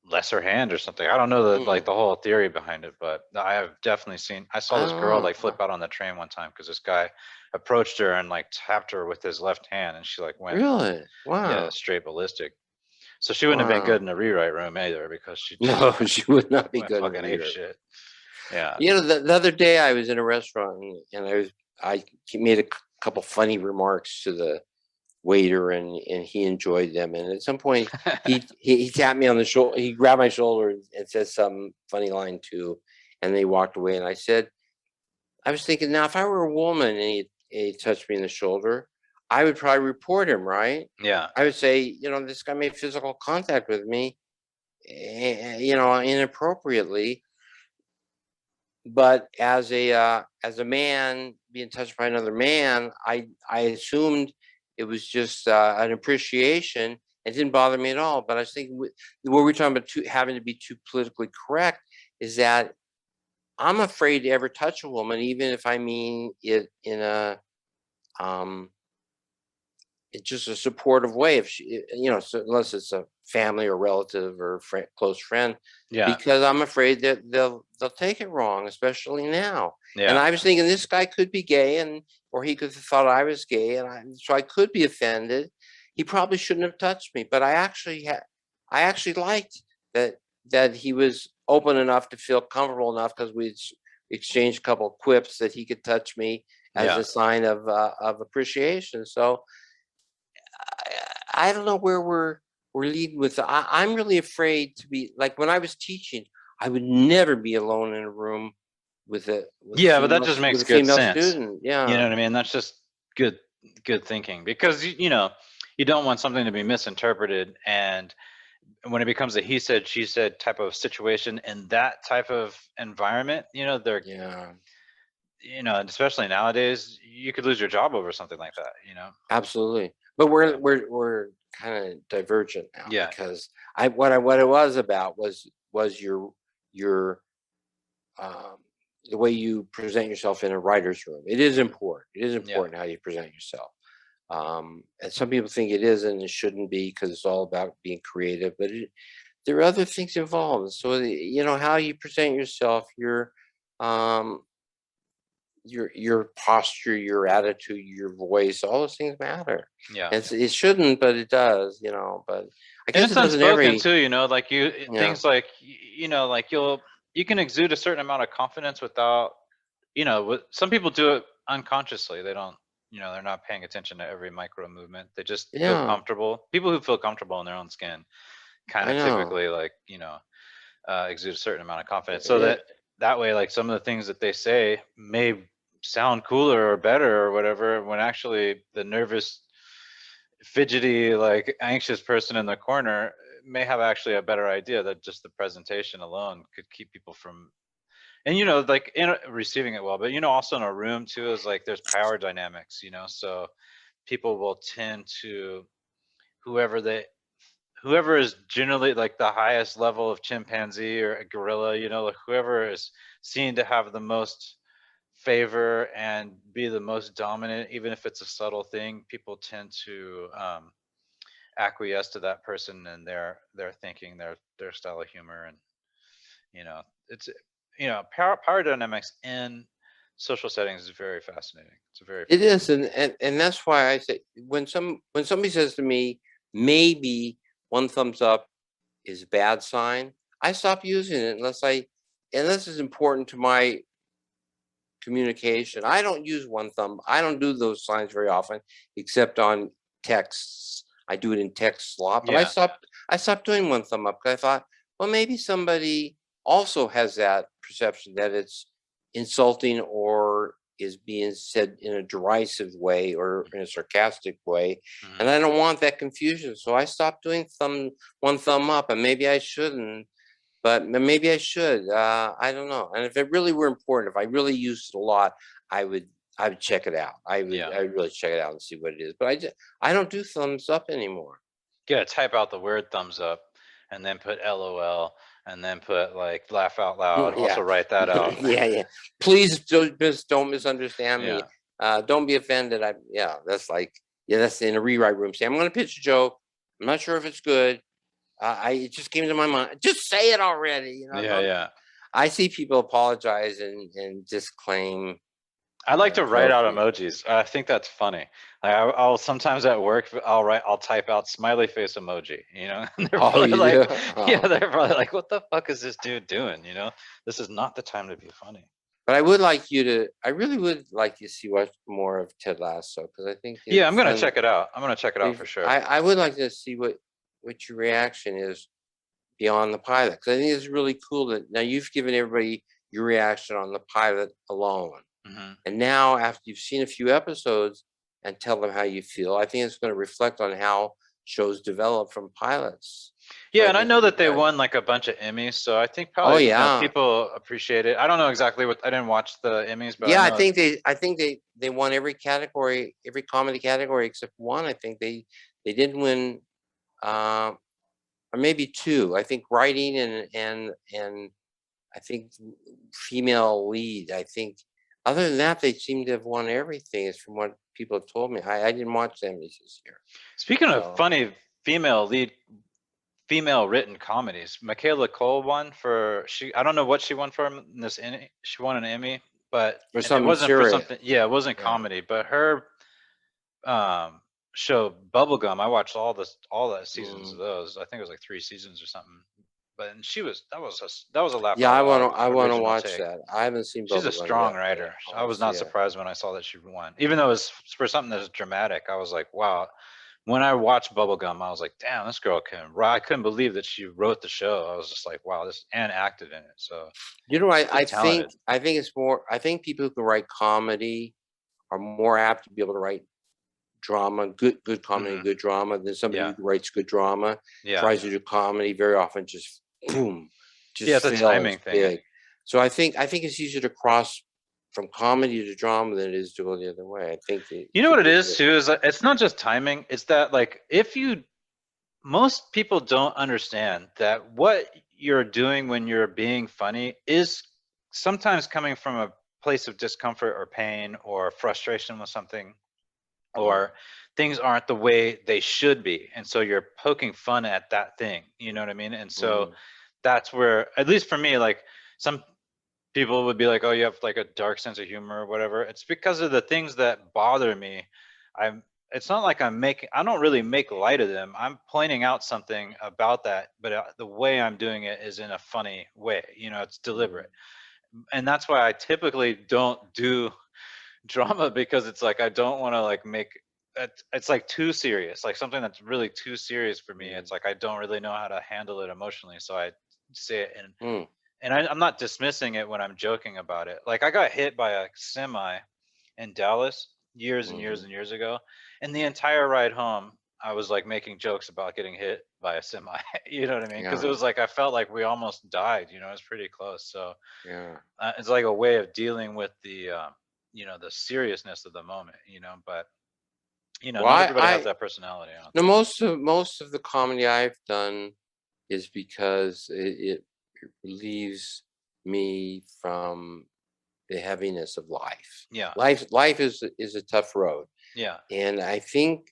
lesser hand or something. I don't know Hmm. the whole theory behind it, but I have definitely seen. I saw I this don't girl like know. flip out on the train one time because this guy approached her and like tapped her with his left hand, and she like went, Really? yeah, Wow. straight ballistic. So she wouldn't have been good Wow. in the rewrite room either, because she just No, she would not be went good in the fucking ape reader. shit. Yeah. The other day I was in a restaurant and I made a couple funny remarks to the waiter and he enjoyed them. And at some point he tapped me on the shoulder. He grabbed my shoulder and said some funny line too. And they walked away. And I was thinking, now if I were a woman and he touched me in the shoulder, I would probably report him, right? Yeah. I would say, this guy made physical contact with me, inappropriately. But as a man being touched by another man, I assumed it was just an appreciation. It didn't bother me at all. But I was thinking, what we're talking about having to be too politically correct is that I'm afraid to ever touch a woman, even if I mean it in a it's just a supportive way. If she, so unless it's a family or relative or close friend, Yeah. because I'm afraid that they'll take it wrong, especially now. And Yeah. I was thinking this guy could be gay, or he could have thought I was gay, so I could be offended. He probably shouldn't have touched me, but I actually liked that he was open enough to feel comfortable enough because we exchanged a couple of quips that he could touch me as Yeah. a sign of appreciation. So I don't know where we're leading with. I'm really afraid to be like when I was teaching. I would never be alone in a room with a Yeah, but that just makes good female sense. student. You know Yeah, what I mean? That's just good thinking, because you don't want something to be misinterpreted, and when it becomes a he said she said type of situation in that type of environment, they're yeah, especially nowadays, you could lose your job over something like that. absolutely. But we're Yeah. we're kind of divergent now Yeah. because what it was about was your um, the way you present yourself in a writer's room. It is important. It is Yeah. important how you present yourself. And some people think it isn't and it shouldn't be because it's all about being creative, but there are other things involved. So how you present yourself, um, your posture, your attitude, your voice, all those things matter. Yeah. It shouldn't, but it does. But I And guess it's it doesn't unspoken every. too, like Yeah, things like, like you can exude a certain amount of confidence without, some people do it unconsciously. They don't, they're not paying attention to every micro movement. They just feel yeah, comfortable. People who feel comfortable in their own skin kind I of know. typically like, exude a certain amount of confidence, so Yeah, that way, like some of the things that they say may sound cooler or better or whatever, when actually the nervous, fidgety, like anxious person in the corner may have actually a better idea that just the presentation alone could keep people from, and like in receiving it well. But also in a room too is like there's power dynamics, so people will tend to, whoever is generally like the highest level of chimpanzee or a gorilla, like whoever is seen to have the most favor and be the most dominant, even if it's a subtle thing, people tend to acquiesce to that person and their thinking, their style of humor. And it's power dynamics in social settings is very fascinating. It is, and that's why I say when somebody says to me, maybe one thumbs up is a bad sign, I stop using it unless it's important to my communication. I don't use one thumb. I don't do those signs very often, except on texts. I do it in text a lot, but I stopped doing one thumb up because I thought, well, maybe somebody also has that perception that it's insulting or is being said in a derisive way or in a sarcastic way. And I don't want that confusion. So I stopped doing one thumb up, and maybe I shouldn't, but maybe I should. I don't know. And if it really were important, if I really used it a lot, I would check it out. I would really check it out and see what it is. But I don't do thumbs up anymore. Yeah, type out the word thumbs up and then put LOL and then put like laugh out loud. Yeah. Also write that out. Yeah. Please don't misunderstand me. Don't be offended. That's in a rewrite room. Say, I'm going to pitch a joke. I'm not sure if it's good. It just came to my mind. Just say it already. I see people apologize and disclaim. I like to write out emojis. I think that's funny. Like I'll sometimes at work, I'll type out smiley face emoji, and they're probably they're probably like, what the fuck is this dude doing? This is not the time to be funny. But I really would like to see more of Ted Lasso, because I think I'm gonna check it out. I'm gonna check it out for sure. I would like to see what your reaction is beyond the pilot, because I think it's really cool that now you've given everybody your reaction on the pilot alone. And now after you've seen a few episodes and tell them how you feel, I think it's going to reflect on how shows develop from pilots. Yeah, and I know that they won like a bunch of Emmys, so I think probably people appreciate it. I don't know exactly what, I didn't watch the Emmys, but I think they won every category, every comedy category except one. I think they didn't win, or maybe two. I think writing and I think female lead. I think other than that, they seem to have won everything. Is from what people have told me. I didn't watch the Emmys this year. Speaking of funny female lead, female written comedies, Michaela Cole won for I don't know what she won for in this. She won an Emmy, but it wasn't for something. Yeah, it wasn't comedy, but her show Bubblegum, I watched all the seasons of those. I think it was like 3 seasons or something. But that was a laugh. Yeah, I want to watch that. I haven't seen. She's a strong writer. I was not surprised when I saw that she won, even though it was for something that was dramatic. I was like, wow. When I watched Bubblegum, I was like, damn, this girl can write. I couldn't believe that she wrote the show. I was just like, wow, and acted in it. So I think it's more. I think people who can write comedy are more apt to be able to write drama, good comedy, good drama, than somebody who writes good drama. Tries to do comedy very often just boom. It's a timing thing. So I think it's easier to cross from comedy to drama than it is to go the other way. I think what it is too is it's not just timing. It's that like most people don't understand that what you're doing when you're being funny is sometimes coming from a place of discomfort or pain or frustration with something, or things aren't the way they should be, and so you're poking fun at that thing. You know what I mean? And so that's where, at least for me, like some people would be like, oh, you have like a dark sense of humor or whatever. It's because of the things that bother me. It's not like I don't really make light of them. I'm pointing out something about that, but the way I'm doing it is in a funny way. It's deliberate. And that's why I typically don't do drama, because it's like, I don't want to like make it's like too serious, like something that's really too serious for me. It's like, I don't really know how to handle it emotionally. So I say it and I'm not dismissing it when I'm joking about it. Like I got hit by a semi in Dallas years and years and years ago. And the entire ride home, I was like making jokes about getting hit by a semi. You know what I mean? Because it was like I felt like we almost died. You know, it was pretty close. So Yeah. it's like a way of dealing with the you know, the seriousness of the moment. You know, but you know, Well, not everybody has that personality. I don't no, think. most of the comedy I've done is because it relieves me from the heaviness of life. Yeah. Life is a tough road, Yeah. and I think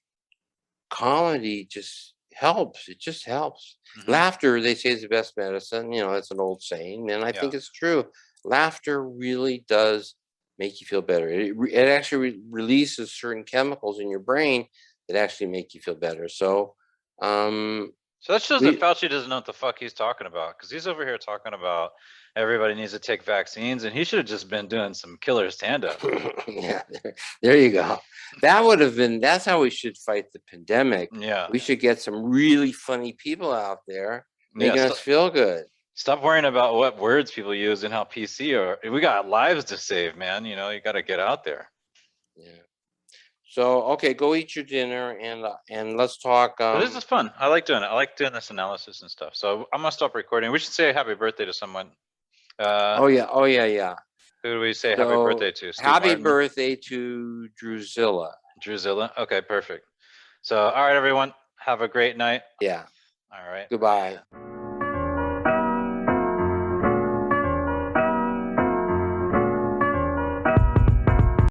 comedy just helps. It just helps. Mhm. Laughter, they say, is the best medicine. You know, that's an old saying, and I think Yeah. it's true. Laughter really does make you feel better. It actually releases certain chemicals in your brain that actually make you feel better. So, So that shows that we, Fauci doesn't know what the fuck he's talking about, because he's over here talking about everybody needs to take vaccines, and he should have just been doing some killer stand-up. yeah, there you go. That would have been. That's how we should fight the pandemic. Yeah. We should get some really funny people out there Yeah. making us feel good. Stop worrying about what words people use and how PC are. We got lives to save, man. You know, you got to get out there. Yeah. So okay, go eat your dinner and let's talk. But this is fun. I like doing it. I like doing this analysis and stuff. So I'm gonna stop recording. We should say happy birthday to someone. Oh yeah. Who do we say happy So birthday to? Steve happy Martin? birthday to Druzilla. Druzilla. Okay, perfect. So all right, everyone. Have a great night. Yeah. All right. Goodbye.